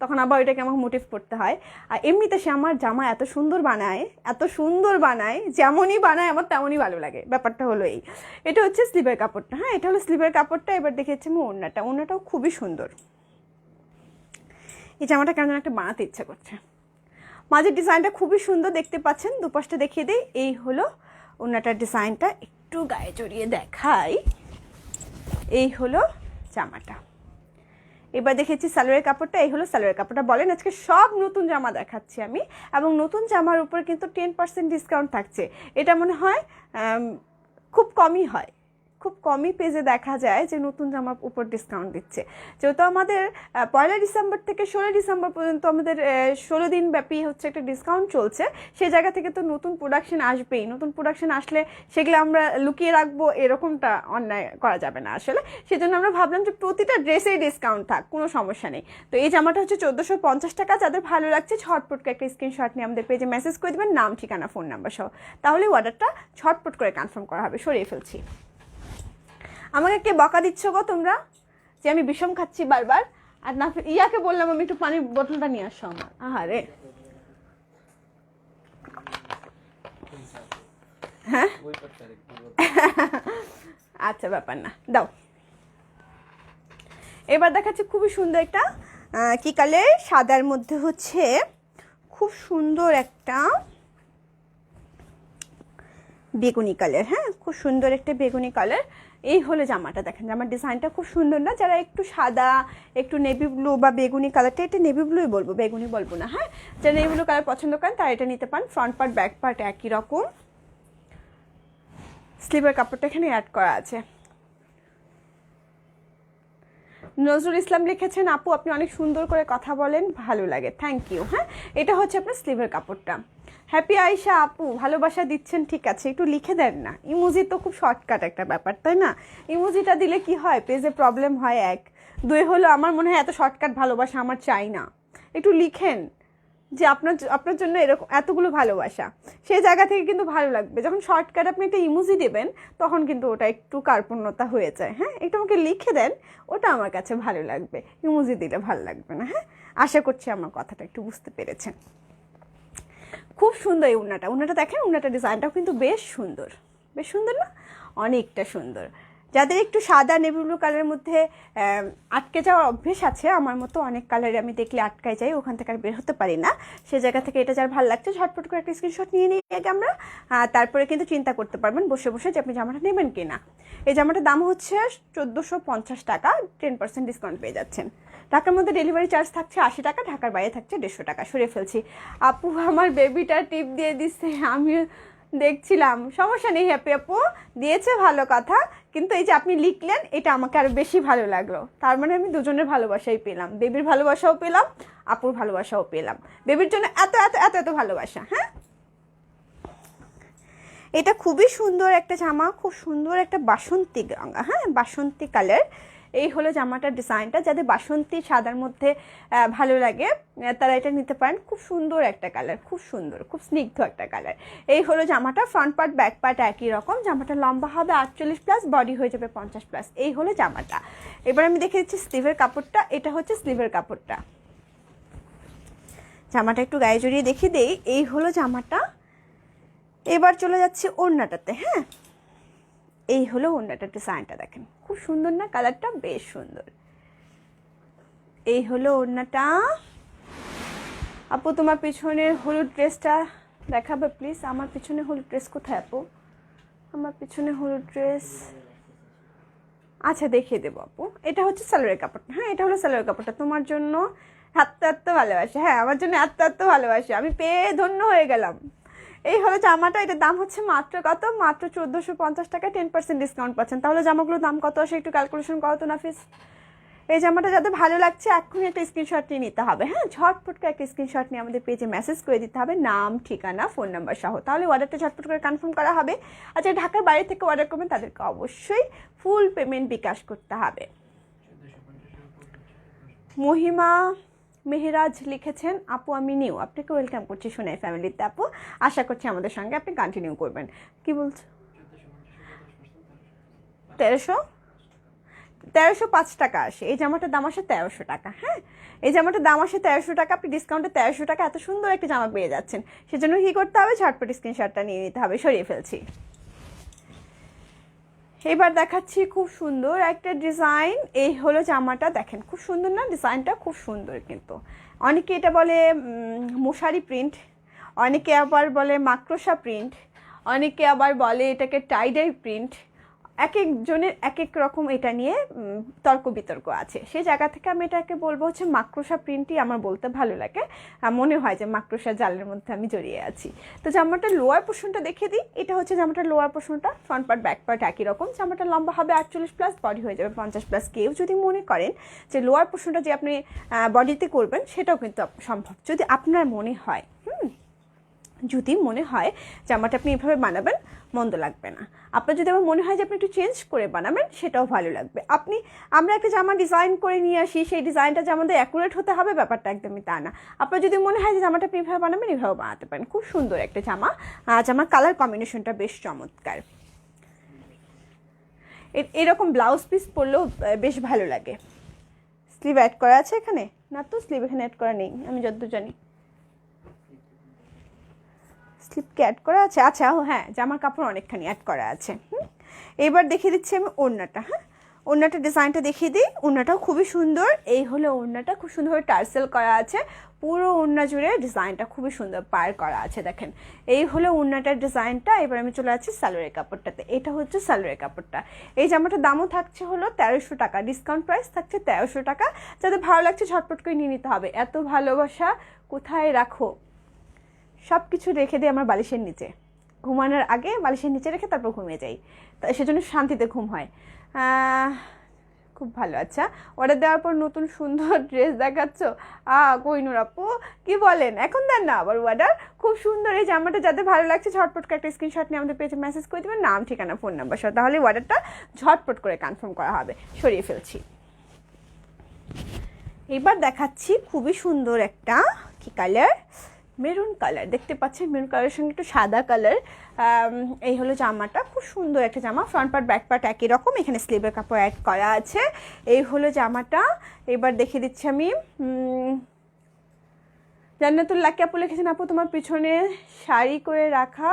তখন আবার ওইটাকে আমাকে মোটিভ করতে হয়। আর এমনিতে সে আমার জামা এত সুন্দর বানায়, এত সুন্দর বানায়, যেমনই বানায় আমার তেমনই ভালো লাগে। ব্যাপারটা হলো এই, এটা হচ্ছে স্লিভের কাপড়টা, হ্যাঁ এটা হলো স্লিভের কাপড়টা। এবার দেখেছি আমি ওড়নাটা, ওড়নাটাও খুবই সুন্দর। এই জামাটা কেমন একটা বানাতে ইচ্ছা করছে। মাঝের ডিজাইনটা খুবই সুন্দর দেখতে পাচ্ছেন, দুপাশটা দেখিয়ে দিই, এই হলো ওড়নাটার ডিজাইনটা, একটু গায়ে জড়িয়ে দেখাই, এই হলো জামাটা। এবার দেখেছি সালোয়ারের কাপড়টা, এই হলো সালোয়ারের কাপড়টা। বলেন আজকে সব নতুন জামা দেখাচ্ছি আমি, এবং নতুন জামার উপর কিন্তু 10% ডিসকাউন্ট থাকছে, এটা মনে হয় খুব কমই হয়, খুব কমই পেজে দেখা যায় যে নতুন জামার উপর ডিসকাউন্ট দিচ্ছে। যেহেতু আমাদের 1 ডিসেম্বর থেকে 16 ডিসেম্বর পর্যন্ত আমাদের 16 দিন ব্যাপী হচ্ছে একটা ডিসকাউন্ট চলছে, সেই জায়গা থেকে তো নতুন প্রোডাকশন আসবেই। নতুন প্রোডাকশন আসলে সেগুলো আমরা লুকিয়ে রাখবো, এরকমটা অন্যায় করা যাবে না আসলে। সেজন্য আমরা ভাবলাম যে প্রতিটা ড্রেসেই ডিসকাউন্ট থাক, কোনো সমস্যা নেই। তো এই জামাটা হচ্ছে 1450 টাকা। যাদের ভালো লাগছে ঝটপট করে একটা স্ক্রিনশট নিয়ে আমাদের পেজে মেসেজ করে দেবেন, নাম, ঠিকানা, ফোন নাম্বার সহ, তাহলে অর্ডারটা ঝটপট করে কনফার্ম করা হবে। সরিয়ে ফেলছি। আমাকে কে বকা দিচ্ছ গো তোমরা যে আমি বিষম খাচ্ছি বারবার? আর না ইয়াকে বললাম আমি একটু পানির বোতলটা নিয়ে আসো আমার। আহারে, হ্যাঁ আচ্ছা ব্যাপার না, দাও। এবার দেখাচ্ছি খুবই সুন্দর একটা কি কালার, সাদার মধ্যে হচ্ছে খুব সুন্দর একটা বেগুনি কালার। হ্যাঁ, খুব সুন্দর একটা বেগুনি কালার। এই হলো জামাটা, দেখেন জামার ডিজাইনটা খুব সুন্দর না? যারা একটু সাদা, একটু নেভি ব্লু বা বেগুনি কালারটা, এটা নেভি ব্লুই বলবো, বেগুনি বলবো না। হ্যাঁ, যারা নেভি ব্লু কালার পছন্দ করেন তারা এটা নিতে পারেন। ফ্রন্ট পার্ট ব্যাক পার্ট একই রকম, স্লিভের কাপড়টা এখানে অ্যাড করা আছে। নজরুল ইসলাম লিখেছেন, আপু আপনি অনেক সুন্দর করে কথা বলেন, ভালো লাগে, থ্যাংক ইউ। হ্যাঁ, এটা হচ্ছে আপনার স্লিভের কাপড়টা। হ্যাপি আয়েশা আপু ভালোবাসা দিচ্ছেন, ঠিক আছে, একটু লিখে দেন না। ইমোজি তো খুব শর্টকাট একটা ব্যাপার, তাই না? ইমোজিটা দিলে কি হয়, পেজে প্রবলেম হয়। 1 2 হলো আমার মনে হয় এত শর্টকাট ভালোবাসা আমার চাই না। একটু লিখেন যে আপনার জন্য এরকম এতগুলো ভালোবাসা, সেই জায়গা থেকে কিন্তু ভালো লাগবে। যখন শর্টকাট আপনি একটা ইমোজি দেবেন তখন কিন্তু ওটা একটু কার্পণ্যতা হয়ে যায়। হ্যাঁ, একটু আমাকে লিখে দেন, ওটা আমার কাছে ভালো লাগবে। ইমোজি দিলে ভালো লাগবে না। হ্যাঁ, আশা করছি আমার কথাটা একটু বুঝতে পেরেছেন। খুব সুন্দর এই উন্নাটা দেখেন, উন্নাটা ডিজাইনটাও কিন্তু বেশ সুন্দর, বেশ সুন্দর না? অনেকটা সুন্দর। যাদের একটু সাদা নেভি ব্লু কালারের মধ্যে আটকে যাওয়ার অভ্যেস আছে, আমার মতো অনেক কালারে আমি দেখলে আটকায় যাই, ওখান থেকে আর বের হতে পারি না, সে জায়গা থেকে এটা যার ভালো লাগছে ঝটপট করে একটা স্ক্রিনশট নিয়ে নিই আগে আমরা। তারপরে কিন্তু চিন্তা করতে পারবেন বসে বসে যে আপনি জামাটা নেবেন কিনা। এই জামাটার দাম হচ্ছে 1450 টাকা, 10% ডিসকাউন্ট পেয়ে যাচ্ছেন। ঢাকার মধ্যে ডেলিভারি চার্জ থাকছে 80 টাকা, ঢাকার বাইরে থাকছে 150 টাকা। সরিয়ে ফেলছি। আপু আমার বেবিটা টিপ দিয়ে দিচ্ছে, আমিও দেখছিলাম, সমস্যা নেই হ্যাপি আপু, দিয়েছে ভালো কথা, কিন্তু এই যে আপনি লিখলেন এটা আমাকে আরো বেশি ভালো লাগলো। তার মানে আমি দুজনের ভালোবাসাই পেলাম, বেবির ভালোবাসাও পেলাম, আপুর ভালোবাসাও পেলাম। বেবির জন্য এত এত এত এত ভালোবাসা। হ্যাঁ, এটা খুবই সুন্দর একটা জামা, খুব সুন্দর একটা বাসন্তী রঙা। হ্যাঁ, বাসন্তী কালার। এই হলো জামাটার ডিজাইনটা। যাদের বাসন্তী সাদার মধ্যে ভালো লাগে তারা এটা নিতে পারেন। খুব সুন্দর একটা কালার, খুব সুন্দর, খুব স্নিগ্ধ একটা কালার। এই হলো জামাটা। ফ্রন্ট পার্ট ব্যাক পার্ট একই রকম। জামাটা লম্বা হবে 48+, বডি হয়ে যাবে 50+। এই হলো জামাটা। এবার আমি দেখে দিচ্ছি স্লিভের কাপড়টা। এটা হচ্ছে স্লিভের কাপড়টা। জামাটা একটু গায়ে জড়িয়ে দেখিয়ে দেই। এই হলো জামাটা। এবার চলে যাচ্ছি ওড়নাটাতে। হ্যাঁ, এই হলো ওড়নাটার ডিজাইনটা, দেখেন খুব সুন্দর না? কালারটা বেশ সুন্দর। এই হলো ওড়নাটা। আপু তোমার পিছনের হলুদ ড্রেসটা দেখাবে প্লিজ? আমার পিছনে হলুদ ড্রেস কোথায় আপু? আমার পিছনে হলুদ ড্রেস, আচ্ছা দেখিয়ে দেবো আপু। এটা হচ্ছে সালোয়ারের কাপড়টা। হ্যাঁ, এটা হলো সালোয়ারের কাপড়টা। তোমার জন্য এত এত ভালোবাসা। হ্যাঁ, আমার জন্য এত এত ভালোবাসা, আমি পেয়ে ধন্য হয়ে গেলাম। এই হলো জামাটা। এটার দাম হচ্ছে মাত্র কত? মাত্র 1450 টাকা, 10% ডিসকাউন্ট পাচ্ছেন। তাহলে জামাগুলোর দাম কত আসে একটু ক্যালকুলেশন করো তো নাফিস। এই জামাটা যাদের ভালো লাগছে এক্ষুনি একটা স্ক্রিনশট নিয়ে নিতে হবে। হ্যাঁ, ঝটপট করে একটা স্ক্রিনশট নিয়ে আমাদের পেজে মেসেজ করে দিতে হবে, নাম, ঠিকানা, ফোন নাম্বার সহ, তাহলে অর্ডারটা ঝটপট করে কনফার্ম করা হবে। আচ্ছা, ঢাকার বাইরে থেকে অর্ডার করবেন তাদেরকে অবশ্যই ফুল পেমেন্ট বিকাশ করতে হবে। মহিমা মেহরাজ লিখেছেন, আপু আমি নিউ, আপনাকে ওয়েলকাম করছি সোনাই ফ্যামিলিতে আপু। আশা করছি আমাদের সঙ্গে আপনি কন্টিনিউ করবেন। কি বলছো? 1305 টাকা আসে। এই জামাটার দাম আসে 1300 টাকা। হ্যাঁ, এই জামাটার দাম আসে 1300 টাকা। আপনি ডিসকাউন্টে 1300 টাকা এত সুন্দর একটা জামা পেয়ে যাচ্ছেন। সেজন্য কী করতে হবে? ঝটপট স্ক্রিনশটটা নিয়ে নিতে হবে। সরিয়ে ফেলছি। এবার দেখাচ্ছি খুব সুন্দর একটা ডিজাইন। এই হলো জামাটা, দেখেন খুব সুন্দর না? ডিজাইনটা খুব সুন্দর। কিন্তু অনেকে এটা বলে মশারি প্রিন্ট, অনেকে আবার বলে মাকড়সা প্রিন্ট, অনেকে আবার বলে এটাকে টাইডাই প্রিন্ট, এক একজনের এক এক রকম এটা নিয়ে তর্ক বিতর্ক আছে। সেই জায়গা থেকে আমি এটাকে বলবো হচ্ছে মাকড়সা প্রিন্টই আমার বলতে ভালো লাগে, মনে হয় যে মাকড়সা জালের মধ্যে আমি জড়িয়ে আছি। তো জামাটার লোয়ার পোর্শনটা দেখে দিই। এটা হচ্ছে জামাটার লোয়ার পোর্শনটা, ফ্রন্ট পার্ট ব্যাক পার্ট একই রকম। জামাটা লম্বা হবে 48+, বডি হয়ে যাবে 50+। কেউ যদি মনে করেন যে লোয়ার পোর্শনটা যে আপনি বডিতে করবেন সেটাও কিন্তু সম্ভব, যদি আপনার মনে হয়। যদি মনে হয় জামাটা আপনি এভাবে বানাবেন, মন্দ লাগবে না। আপনার যদি আমার মনে হয় যে আপনি একটু চেঞ্জ করে বানাবেন, সেটাও ভালো লাগবে। আমরা একটা জামা ডিজাইন করে নিয়ে আসি, সেই ডিজাইনটা যে আমাদের অ্যাকুরেট হতে হবে ব্যাপারটা একদমই তা না। আপনার যদি মনে হয় যে জামাটা আপনি এভাবে বানাবেন, এভাবে বানাতে পারেন। খুব সুন্দর একটা জামা। জামার কালার কম্বিনেশনটা বেশ চমৎকার। এরকম ব্লাউজ পিস পরলেও বেশ ভালো লাগে। স্লিভ অ্যাড করা আছে এখানে? না তো, স্লিভ এখানে অ্যাড করা নেই আমি যতদূর জানি। স্লিপকে অ্যাড করা আছে? আচ্ছা, হ্যাঁ, জামার কাপড় অনেকখানি অ্যাড করা আছে। এবার দেখিয়ে দিচ্ছি আমি ওড়নাটা। ওড়নাটা ডিজাইনটা দেখিয়ে দিই। ওড়নাটাও খুবই সুন্দর। এই হলো ওড়নাটা, খুব সুন্দরভাবে টার্সেল করা আছে। পুরো ওড়না জুড়ে ডিজাইনটা খুবই সুন্দর পার করা আছে। দেখেন, এই হলো ওড়নাটার ডিজাইনটা। এবার আমি চলে যাচ্ছি সালোয়ারের কাপড়টাতে। এটা হচ্ছে সালোয়ারের কাপড়টা। এই জামাটার দামও থাকছে হলো 1300 টাকা, ডিসকাউন্ট প্রাইস থাকছে 1300 টাকা। যাদের ভালো লাগছে ঝটপট করে নিয়ে নিতে হবে। এত ভালোবাসা কোথায় রাখো? সব কিছু রেখে দিই আমার বালিশের নিচে, ঘুমানোর আগে বালিশের নিচে রেখে তারপর ঘুমিয়ে যাই, সেজন্য শান্তিতে ঘুম হয়। খুব ভালো। আচ্ছা, অর্ডার দেওয়ার পর নতুন সুন্দর ড্রেস দেখাচ্ছ? কইনুর আপু কি বলেন, এখন দেন না আবার অর্ডার? খুব সুন্দর এই জামাটা। যাদের ভালো লাগছে ঝটপট করে একটা স্ক্রিনশট নিয়ে আমাদের পেজে মেসেজ করে দেবেন, নাম, ঠিকানা, ফোন নাম্বার সহ। তাহলে অর্ডারটা ঝটপট করে কনফার্ম করা হবে। সরিয়ে ফেলছি। এবার দেখাচ্ছি খুবই সুন্দর একটা কি কালার, মেরুন কালার। দেখতে পাচ্ছেন মেরুন কালারের সঙ্গে একটু সাদা কালার। এই হলো জামাটা, খুব সুন্দর একটা জামা। ফ্রন্ট পার্ট ব্যাক পার্ট একই রকম, এখানে স্লিভের কাপড় অ্যাড করা আছে। এই হলো জামাটা। এবার দেখিয়ে দিচ্ছি আমি। জান্নাতুল লাকি আপু লিখেছেন, আপু তোমার পিছনে শাড়ি করে রাখা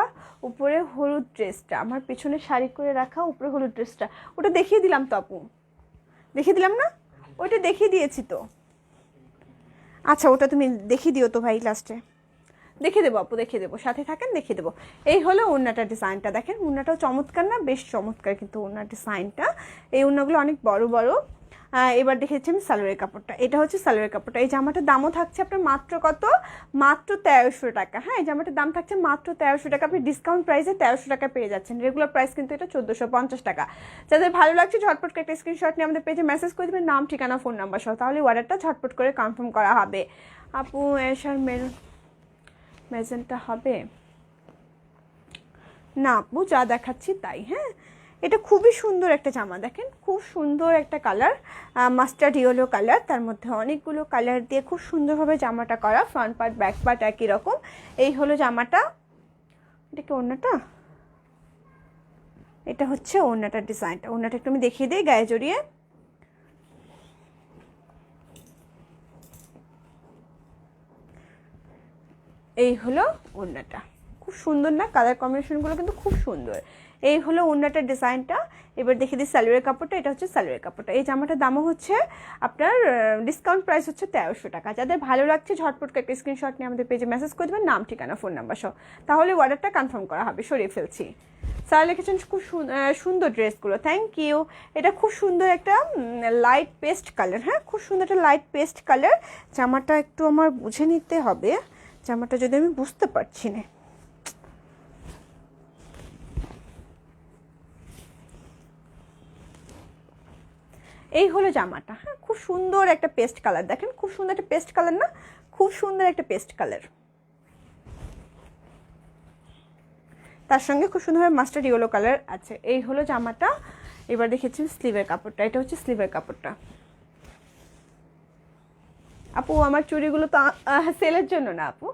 উপরে হলুদ ড্রেসটা, আমার পিছনে শাড়ি করে রাখা উপরে হলুদ ড্রেসটা, ওটা দেখিয়ে দিলাম তো আপু, দেখিয়ে দিলাম না? ওইটা দেখিয়ে দিয়েছি তো। আচ্ছা, ওটা তুমি দেখিয়ে দিও তো ভাই, লাস্টে দেখিয়ে দেবো আপু, দেখিয়ে দেবো, সাথে থাকেন, দেখিয়ে দেবো। এই হলো ওড়নাটার ডিজাইনটা। দেখেন ওড়নাটাও চমৎকার না? বেশ চমৎকার কিন্তু ওড়নার ডিজাইনটা। এই ওড়নাগুলো অনেক বড় বড়। এবার দেখেছি আমি সালোয়ারের কাপড়টা। এটা হচ্ছে সালোয়ারের কাপড়টা। এই জামাটার দামও থাকছে আপনার মাত্র কত? মাত্র 1300 টাকা। হ্যাঁ, এই জামাটার দাম থাকছে মাত্র 1300 টাকা। আপনি ডিসকাউন্ট প্রাইসে 1300 টাকা পেয়ে যাচ্ছেন। রেগুলার প্রাইস কিন্তু এটা 1450 টাকা। যাদের ভালো লাগছে ঝটপট করে একটা স্ক্রিনশট নিয়ে আমাদের পেজে মেসেজ করে দেবেন, নাম, ঠিকানা, ফোন নাম্বার সহ। তাহলে অর্ডারটা ঝটপট করে কনফার্ম করা হবে। আপু এসার মেজেন্টা হবে না আপু, যা দেখাচ্ছি তাই। হ্যাঁ, এটা খুবই সুন্দর একটা জামা। দেখেন খুব সুন্দর একটা কালার, মাস্টার্ড ইয়েলো কালার, তার মধ্যে অনেকগুলো কালার দিয়ে খুব সুন্দরভাবে জামাটা করা। ফ্রন্ট পার্ট ব্যাক পার্ট একই রকম। এই হলো জামাটা। এটা কি ওড়নাটা? এটা হচ্ছে ওড়নাটার ডিজাইনটা। ওড়নাটা একটু আমি দেখিয়ে দিই গায়ে জড়িয়ে। এই হলো ওড়নাটা। খুব সুন্দর না? কালার কম্বিনেশনগুলো কিন্তু খুব সুন্দর। এই হলো ওড়নাটার ডিজাইনটা। এবার দেখিয়ে দিই সালোয়ারের কাপড়টা। এটা হচ্ছে সালোয়ারের কাপড়টা। এই জামাটার দামও হচ্ছে আপনার ডিসকাউন্ট প্রাইস হচ্ছে 1300 টাকা। যাদের ভালো লাগছে ঝটপট একটা স্ক্রিনশট নিয়ে আমাদের পেজে মেসেজ করে দেবেন, নাম, ঠিকানা, ফোন নাম্বার সহ। তাহলে অর্ডারটা কনফার্ম করা হবে। সরিয়ে ফেলছি। স্যার লিখেছেন খুব সুন্দর ড্রেসগুলো, থ্যাংক ইউ। এটা খুব সুন্দর একটা লাইট পেস্ট কালার। হ্যাঁ, খুব সুন্দর একটা লাইট পেস্ট কালার। জামাটা একটু আমার বুঝে নিতে হবে, জামাটা যদি আমি বুঝতে পারছি না। এই হলো জামাটা। হ্যাঁ, খুব সুন্দর একটা পেস্ট কালার। দেখেন খুব সুন্দর একটা পেস্ট কালার না? খুব সুন্দর একটা পেস্ট কালার, তার সঙ্গে খুব সুন্দরভাবে মাস্টার্ড ইয়েলো কালার আছে। এই হলো জামাটা। এবার দেখেছি স্লিভের কাপড়টা। এটা হচ্ছে স্লিভের কাপড়টা। আপু আমার চুড়িগুলো তো সেলের জন্য না আপু,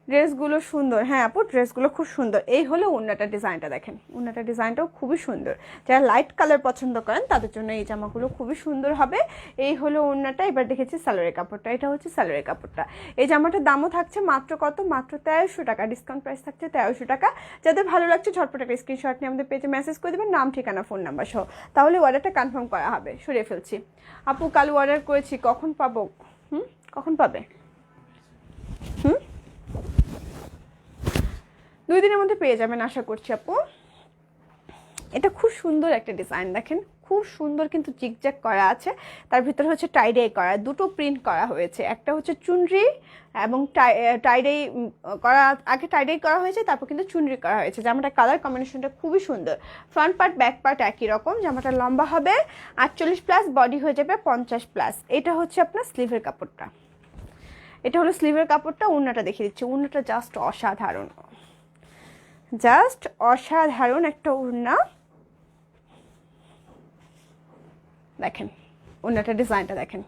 ড্রেসগুলো সুন্দর। হ্যাঁ আপু, ড্রেসগুলো খুব সুন্দর। এই হলো ওড়নাটার ডিজাইনটা। দেখেন ওড়নাটার ডিজাইনটাও খুবই সুন্দর। যারা লাইট কালার পছন্দ করেন তাদের জন্য এই জামাগুলো খুবই সুন্দর হবে। এই হলো ওড়নাটা। এবার দেখেছি সালোয়ারের কাপড়টা। এটা হচ্ছে সালোয়ারের কাপড়টা। এই জামাটার দামও থাকছে মাত্র কত? মাত্র 1300 টাকা। ডিসকাউন্ট প্রাইস থাকছে 1300 টাকা। যাদের ভালো লাগছে ঝটপট একটা স্ক্রিনশট নিয়ে আমাদের পেজে মেসেজ করে দেবেন, নাম, ঠিকানা, ফোন নাম্বার সহ। তাহলে অর্ডারটা কনফার্ম করা হবে। সরিয়ে ফেলছি। আপু কাল অর্ডার করেছি, কখন পাবো? কখন পাবে? 2 দিনের মধ্যে পেয়ে যাবেন আশা করছি আপু। এটা খুব সুন্দর একটা ডিজাইন, দেখেন খুব সুন্দর কিন্তু জিগজ্যাগ করা আছে, তার ভিতরে হচ্ছে টাইডাই করা, দুটো প্রিন্ট করা হয়েছে, একটা হচ্ছে চুনরি এবং টাইডাই করা, আগে টাইডাই করা হয়েছে তারপর কিন্তু চুনরি করা হয়েছে। জামাটা কালার কম্বিনেশনটা খুবই সুন্দর, ফ্রন্ট পার্ট ব্যাক পার্ট একই রকম। জামাটা লম্বা হবে 48+, বডি হয়ে যাবে 50+। এটা হচ্ছে আপনার স্লিভের কাপড়টা, এটা হলো স্লিভের কাপড়টা। ওড়নাটা দেখিয়ে দিচ্ছি, ওড়নাটা জাস্ট অসাধারণ, জাস্ট অসাধারণ একটা ওড়না। দেখেন ওড়নাটা ডিজাইনটা দেখেন,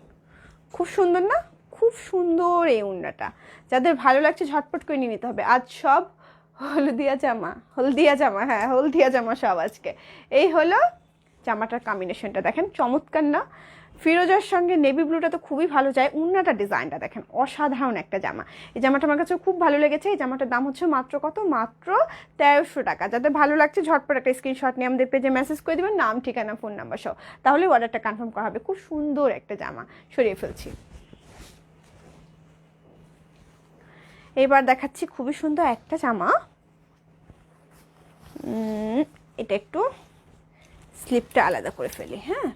খুব সুন্দর না, খুব সুন্দর এই ওড়নাটা। যাদের ভালো লাগছে ঝটপট করে নিয়ে নিতে হবে। আজ সব হলদিয়া জামা, হলদিয়া জামা, হ্যাঁ হলদিয়া জামা সব আজকে। এই হলো জামাটার কম্বিনেশনটা, দেখেন চমৎকার না? ফিরোজার সঙ্গে নেভি ব্লুটা তো খুবই ভালো যায়। ওড়নাটা ডিজাইনটা দেখেন, অসাধারণ একটা জামা। এই জামাটা আমার কাছে খুব ভালো লেগেছে। এই জামাটার দাম হচ্ছে মাত্র কত? মাত্র 1300 টাকা। যাদের ভালো লাগছে ঝটপট একটা স্ক্রিনশট নিয়ে আমাদের পেজে মেসেজ করে দেবেন, নাম ঠিকানা ফোন নাম্বার সহ, তাহলে অর্ডারটা কনফার্ম করা হবে। খুব সুন্দর একটা জামা, সরিয়ে ফেলছি। এবার দেখাচ্ছি খুবই সুন্দর একটা জামা। এটা একটু স্লিপটা আলাদা করে ফেলি, হ্যাঁ।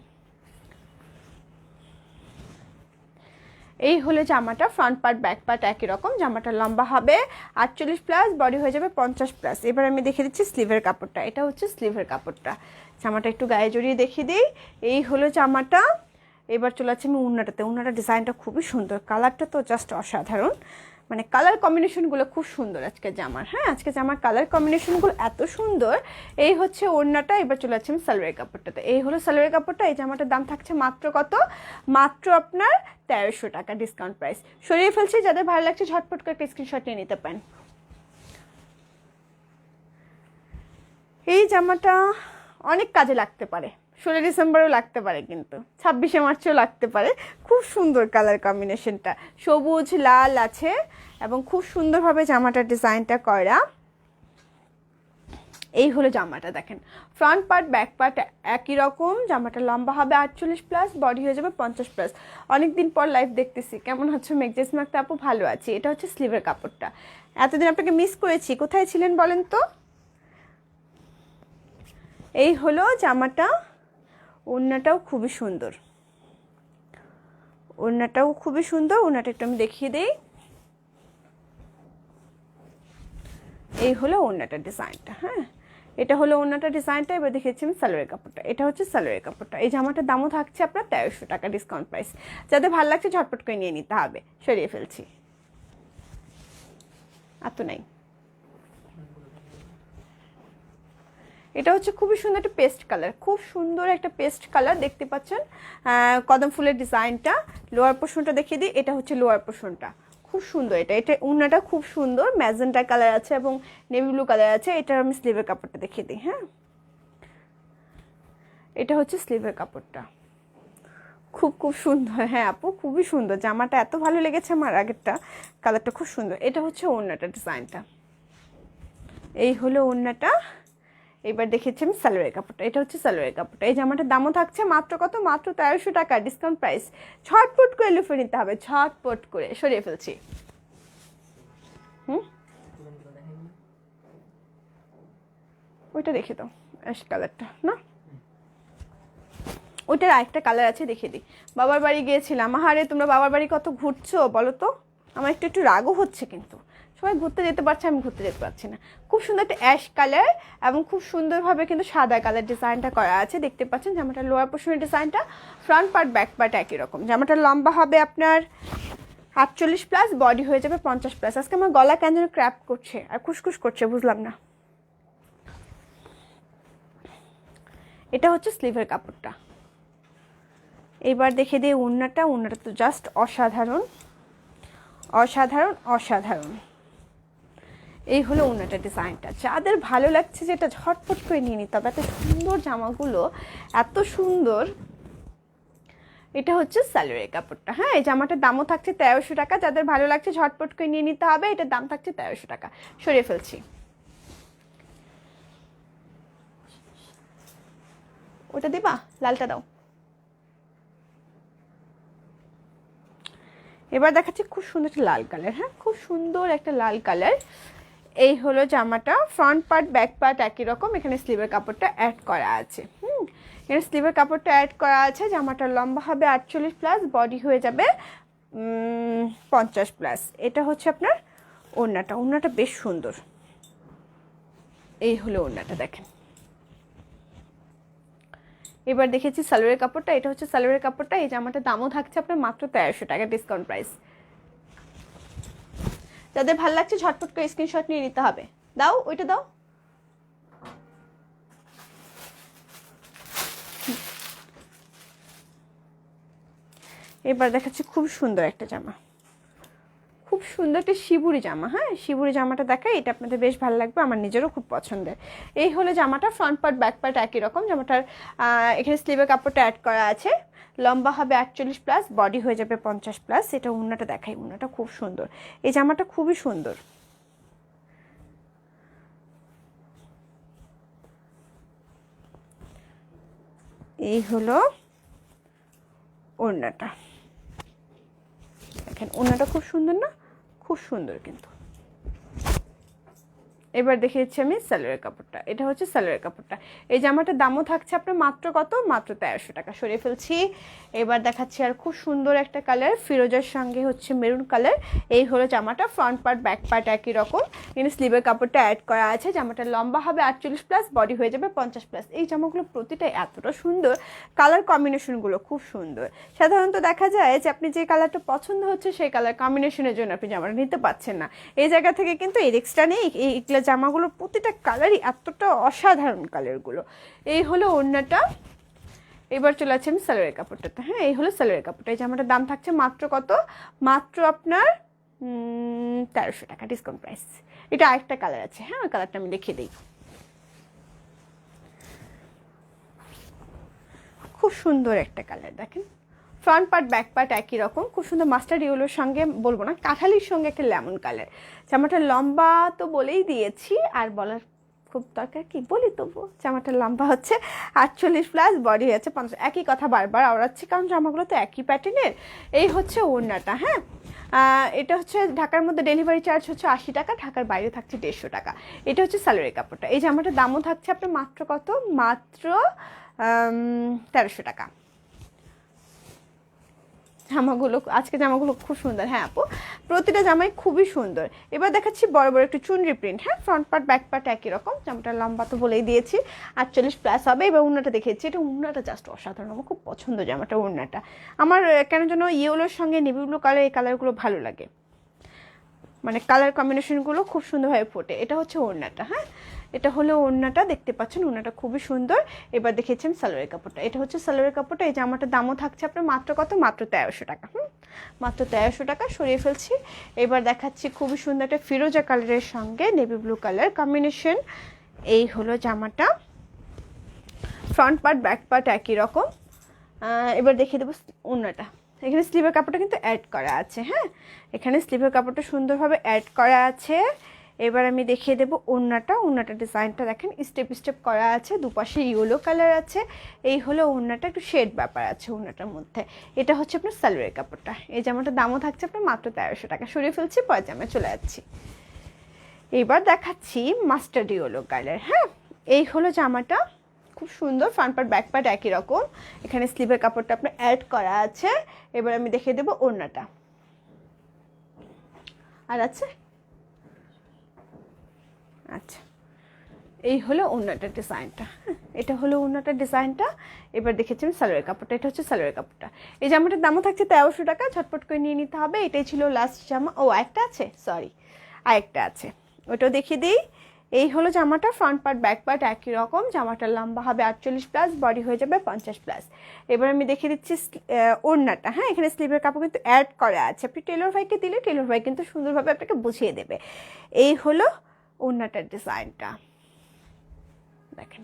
এই হলো জামাটা, ফ্রন্ট পার্ট ব্যাক পার্ট একই রকম। জামাটা লম্বা হবে 48+, বডি হয়ে যাবে 50+। এবার আমি দেখিয়ে দিচ্ছি স্লিভের কাপড়টা, এটা হচ্ছে স্লিভের কাপড়টা। জামাটা একটু গায়ে জড়িয়ে দেখিয়ে দিই। এই হলো জামাটা। এবার চলে যাচ্ছি আমি ওড়নাটাতে। ওড়নাটা ডিজাইনটা খুবই সুন্দর, কালারটা তো জাস্ট অসাধারণ, মানে কালার কম্বিনেশনগুলো খুব সুন্দর আজকে জামার, হ্যাঁ আজকে জামার কালার কম্বিনেশনগুলো এত সুন্দর। এই হচ্ছে ওড়নাটা। এবার চলে যাচ্ছি আমি সালোয়ারের কাপড়টাতে। এই হলো সালোয়ারের কাপড়টা। এই জামাটার দাম থাকছে মাত্র কত? মাত্র আপনার 1300 টাকা ডিসকাউন্ট প্রাইস। সরিয়ে ফেলছি, যাদের ভালো লাগছে ঝটপট করে একটা স্ক্রিনশট নিয়ে নিতে পারেন। এই জামাটা অনেক কাজে লাগতে পারে, 16 ডিসেম্বরেও লাগতে পারে, কিন্তু 26শে মার্চেও লাগতে পারে। খুব সুন্দর কালার কম্বিনেশনটা, সবুজ লাল আছে এবং খুব সুন্দরভাবে জামাটার ডিজাইনটা করা। এই হলো জামাটা, দেখেন ফ্রন্ট পার্ট ব্যাক পার্ট একই রকম। জামাটা লম্বা হবে 48+, বডি হয়ে যাবে 50+। অনেকদিন পর লাইভ দেখতেছি, কেমন হচ্ছে মেঘজেসমা একটা আপু? ভালো আছি। এটা হচ্ছে স্লিভের কাপড়টা। এতদিন আপনাকে মিস করেছি, কোথায় ছিলেন বলেন তো? এই হলো জামাটা। ওড়নাটাও খুবই সুন্দর, ওড়নাটাও খুবই সুন্দর। ওড়নাটা একটু আমি দেখিয়ে দিই। এই হলো ওড়নাটার ডিজাইনটা, হ্যাঁ এটা হলো ওড়নাটার ডিজাইনটা। এবার দেখেছি আমি সালোয়ারের কাপড়টা, এটা হচ্ছে সালোয়ারের কাপড়টা। এই জামাটার দামও থাকছে আপনার 1300 টাকা ডিসকাউন্ট প্রাইস। যাদের ভালো লাগছে ঝটপট করে নিয়ে নিতে হবে। সরিয়ে ফেলছি, আর তো নাই। এটা হচ্ছে খুবই সুন্দর একটা পেস্ট কালার, খুব সুন্দর একটা পেস্ট কালার, দেখতে পাচ্ছেন কদম ফুলের ডিজাইনটা। লোয়ার পোর্শনটা দেখিয়ে দিই, এটা হচ্ছে লোয়ার পোর্শনটা, খুব সুন্দর। এটা ওড়নাটা খুব সুন্দর, ম্যাজেন্টা কালার আছে এবং নেভি ব্লু কালার আছে। এটার আমি স্লিভের কাপড়টা দেখিয়ে দিই, হ্যাঁ এটা হচ্ছে স্লিভের কাপড়টা, খুব খুব সুন্দর। হ্যাঁ আপু খুবই সুন্দর, জামাটা এত ভালো লেগেছে আমার, আগেরটা কালারটা খুব সুন্দর। এটা হচ্ছে ওড়নাটা ডিজাইনটা, এই হলো ওড়নাটা। এবার দেখেছি আমি সালোয়ারের কাপড়টা, এটা হচ্ছে সালোয়ারের কাপড়টা। এই জামাটার দামও থাকছে মাত্র কত? মাত্র 1300 টাকা ডিসকাউন্ট প্রাইস। ঝটপট করে লুফে নিতে হবে, ঝটপট করে। সরিয়ে ফেলছি। ওইটা দেখে দাও, অ্যাশ কালারটা না, ওইটার আরেকটা কালার আছে, দেখে দিই। বাবার বাড়ি গিয়েছিলাম, আহারে তোমরা বাবার বাড়ি কত ঘুরছো বলো তো? আমার একটু একটু রাগও হচ্ছে, কিন্তু সবাই ঘুরতে যেতে পারছে, আমি ঘুরতে যেতে পারছি না। খুব সুন্দর একটা অ্যাশ কালার এবং খুব সুন্দরভাবে কিন্তু সাদা কালার ডিজাইনটা করা আছে, দেখতে পাচ্ছেন। জামাটা লোয়ার পোর্শনের ডিজাইনটা, ফ্রন্ট পার্ট ব্যাক পার্ট একই রকম। জামাটা লম্বা হবে আপনার 48+, বডি হয়ে যাবে 50+। আজকে আমার গলা কেন যেন ক্র্যাপ করছে আর খুসখুস করছে, বুঝলাম না। এটা হচ্ছে স্লিভের কাপড়টা। এবার দেখে দিই ওড়নাটা। ওড়নাটা তো জাস্ট অসাধারণ, অসাধারণ, অসাধারণ। এই হলো ওড়নাটা ডিজাইনটা। যাদের ভালো লাগছে যেটা ঝটপট করে নিয়ে নিতে হবে, এত সুন্দর জামাগুলো, এত সুন্দর। এটা হচ্ছে সালোয়ারের কাপড়টা, হ্যাঁ এই জামাটার দামও থাকছে 1300 টাকা। যাদের ভালো লাগছে ঝটপট করে নিয়ে নিতে হবে, এটার দাম থাকছে 1300 টাকা। সরিয়ে ফেলছি, ওটা দিবা, লালটা দাও। এবার দেখাচ্ছি খুব সুন্দর একটা লাল কালার, হ্যাঁ খুব সুন্দর একটা লাল কালার। এই হলো জামাটা, ফ্রন্ট পার্ট ব্যাক পার্ট একই রকম, এখানে স্লিভের কাপড়টা অ্যাড করা আছে। এখানে স্লিভের কাপড়টা অ্যাড করা আছে। জামাটার লম্বা হবে 48+, বডি হয়ে যাবে 50+। এটা হচ্ছে আপনার ওড়নাটা। ওড়নাটা বেশ সুন্দর। এই হলো ওড়নাটা, দেখেন। এবার দেখেছি সালোয়ারের কাপড়টা। এটা হচ্ছে সালোয়ারের কাপড়টা। এই জামাটার দামও থাকছে আপনার মাত্র 1300 টাকা, ডিসকাউন্ট প্রাইস। যাদের ভালো লাগছে ঝটপট করে স্ক্রিনশট নিয়ে নিতে হবে। দাও, ওইটা দাও। এবার দেখাচ্ছি খুব সুন্দর একটা জামা, খুব সুন্দর একটা শিবুরি জামা। হ্যাঁ, শিবুরি জামাটা দেখাই, এটা আপনাদের বেশ ভালো লাগবে, আমার নিজেরও খুব পছন্দের। এই হলো জামাটা, ফ্রন্ট পার্ট ব্যাক পার্ট একই রকম। জামাটার এখানে স্লিভের কাপড়টা অ্যাড করা আছে। লম্বা হবে 48+, বডি হয়ে যাবে 50+। এটা ওড়নাটা দেখাই, ওড়নাটা খুব সুন্দর। এই জামাটা খুবই সুন্দর। এই হলো ওড়নাটা, দেখেন ওড়নাটা খুব সুন্দর না? খুব সুন্দর কিন্তু। এবার দেখিয়েছি আমি সালোয়ারের কাপড়টা। এটা হচ্ছে সালোয়ারের কাপড়টা। এই জামাটার দামও থাকছে আপনার মাত্র কত? মাত্র 1300 টাকা। সরিয়ে ফেলছি। এবার দেখাচ্ছি আর খুব সুন্দর একটা কালার, ফিরোজার সঙ্গে হচ্ছে মেরুন কালার। এই হলো জামাটা, ফ্রন্ট পার্ট ব্যাক পার্ট একই রকম। এখানে স্লিভের কাপড়টা অ্যাড করা আছে। জামাটার লম্বা হবে 48+, বডি হয়ে যাবে 50+। এই জামাগুলো প্রতিটা এতটা সুন্দর, কালার কম্বিনেশনগুলো খুব সুন্দর। সাধারণত দেখা যায় যে আপনি যে কালারটা পছন্দ হচ্ছে সেই কালার কম্বিনেশনের জন্য আপনি জামাটা নিতে পারছেন না। এই জায়গা থেকে কিন্তু এই রিস্কটা নেই। এইগুলো জামাগুলো প্রতিটা কালারই এতটা অসাধারণ কালারগুলো। এই হলো ওড়নাটা। এবার চলে আছে আমি সালোয়ারের কাপড়টাতে। হ্যাঁ, এই হলো সালোয়ারের কাপড়টা। এই জামাটার দাম থাকছে মাত্র কত? মাত্র আপনার 1300 টাকা, ডিসকাউন্ট প্রাইস। এটা আরেকটা কালার আছে। হ্যাঁ, ওই কালারটা আমি দেখিয়ে দিই। খুব সুন্দর একটা কালার, দেখেন। ফ্রন্ট পার্ট ব্যাক পার্ট একই রকম, খুব সুন্দর মাস্টার্ড ইয়েলোর সঙ্গে, বলবো না, কাঁঠালির সঙ্গে একটা লেমন কালার। জামাটার লম্বা তো বলেই দিয়েছি, আর বলার খুব দরকার কি? বলি তবু। জামাটার লম্বা হচ্ছে 48+, বডি হচ্ছে 50। একই কথা বারবার আওড়াচ্ছি কারণ জামাগুলো তো একই প্যাটার্নের। এই হচ্ছে ওড়নাটা। হ্যাঁ, এটা হচ্ছে ঢাকার মধ্যে ডেলিভারি চার্জ হচ্ছে 80 টাকা, ঢাকার বাইরে থাকছে 150 টাকা। এটা হচ্ছে সালোয়ারের কাপড়টা। এই জামাটার দামও থাকছে আপনার মাত্র কত? মাত্র 1300 টাকা। জামাগুলো, আজকে জামাগুলো খুব সুন্দর। হ্যাঁ আপু, প্রতিটা জামাই খুবই সুন্দর। এবার দেখাচ্ছি বড় বড় একটু চুনরি প্রিন্ট। হ্যাঁ, ফ্রন্ট পার্ট ব্যাক পার্ট একই রকম। জামাটার লম্বা তো বলেই দিয়েছি 48+ হবে। এবার উন্নাটা দেখিয়েছি। এটা উন্নাটা জাস্ট অসাধারণ, আমার খুব পছন্দ জামাটা। উন্নাটা আমার কেন যেন ইয়েলোর সঙ্গে নেভি ব্লু কালার, এই কালারগুলো ভালো লাগে, মানে কালার কম্বিনেশনগুলো খুব সুন্দরভাবে ফোটে। এটা হচ্ছে ওড়নাটা। হ্যাঁ, এটা হলো ওড়নাটা, দেখতে পাচ্ছেন ওড়নাটা খুবই সুন্দর। এবার দেখেছেন সালোয়ারের কাপড়টা। এটা হচ্ছে সালোয়ারের কাপড়টা। এই জামাটার দামও থাকছে আপনার মাত্র কত? মাত্র 1300 টাকা। মাত্র 1300 টাকা। সরিয়ে ফেলছি। এবার দেখাচ্ছি খুবই সুন্দর একটা ফিরোজা কালারের সঙ্গে নেভি ব্লু কালার কম্বিনেশন। এই হলো জামাটা, ফ্রন্ট পার্ট ব্যাক পার্ট একই রকম। এবার দেখিয়ে দেবো ওড়নাটা। এখানে স্লিভের কাপড়টা কিন্তু অ্যাড করা আছে। হ্যাঁ, এখানে স্লিভের কাপড়টা সুন্দরভাবে অ্যাড করা আছে। এবার আমি দেখিয়ে দেবো ওড়নাটা। ওড়নাটার ডিজাইনটা দেখেন, স্টেপ স্টেপ করা আছে, দুপাশে ইয়েলো কালার আছে। এই হলো ওড়নাটা, একটু শেড ব্যাপার আছে ওড়নাটার মধ্যে। এটা হচ্ছে আপনার সালোয়ারের কাপড়টা। এই জামাটার দামও থাকছে আপনার মাত্র 1300 টাকা। সরিয়ে ফেলছি, পরে জামায় চলে যাচ্ছি। এবার দেখাচ্ছি মাস্টার্ড ইয়েলো কালার। হ্যাঁ, এই হলো জামাটা, খুব সুন্দর। ফ্রন্ট পার্ট ব্যাক পার্ট একই রকম। এখানে স্লিভের কাপড়টা আপনার অ্যাড করা আছে। এবার আমি দেখিয়ে দেবো ওড়নাটা। আর আছে, আচ্ছা, এই হলো ওড়নাটার ডিজাইনটা। এটা হলো ওড়নাটার ডিজাইনটা। এবার দেখেছি আমি সালোয়ারের কাপড়টা। এটা হচ্ছে সালোয়ারের কাপড়টা। এই জামাটার দামও থাকছে 1300 টাকা। ঝটপট করে নিয়ে নিতে হবে। এটাই ছিল লাস্ট জামা। ও, একটা আছে, সরি, আরেকটা আছে, ওটাও দেখিয়ে দিই। এই হলো জামাটা, ফ্রন্ট পার্ট ব্যাক পার্ট একই রকম। জামাটার লম্বা হবে 48+, বডি হয়ে যাবে 50+। এবার আমি দেখিয়ে দিচ্ছি ওড়নাটা। হ্যাঁ, এখানে স্লিভের কাপড় কিন্তু অ্যাড করা আছে। আপনি টেলর ভাইকে দিলে টেলর ভাই কিন্তু সুন্দরভাবে আপনাকে বুঝিয়ে দেবে। এই হলো ওড়নাটার ডিজাইনটা, দেখেন।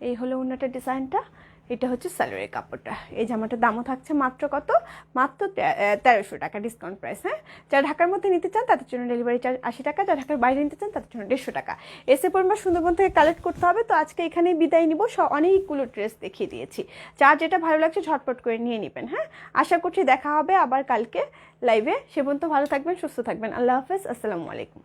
এই হলো ওড়নাটার ডিজাইনটা। এটা হচ্ছে সালোয়ারের কাপড়টা। এই জামাটার দামও থাকছে মাত্র কত, মাত্র 1300 টাকা ডিসকাউন্ট প্রাইস। হ্যাঁ, যারা ঢাকার মধ্যে নিতে চান তাদের জন্য ডেলিভারি চার্জ 80 টাকা, যারা ঢাকার বাইরে নিতে চান তাদের জন্য 150 টাকা। এসে পরিমাণ সুন্দরবন থেকে কালেক্ট করতে হবে। তো আজকে এখানেই বিদায় নিব, অনেকগুলো ড্রেস দেখিয়ে দিয়েছি, যার যেটা ভালো লাগছে ঝটপট করে নিয়ে নেবেন। হ্যাঁ, আশা করছি দেখা হবে আবার কালকে লাইভে। সে পর্যন্ত ভালো থাকবেন, সুস্থ থাকবেন। আল্লাহ হাফেজ, আসসালামু আলাইকুম।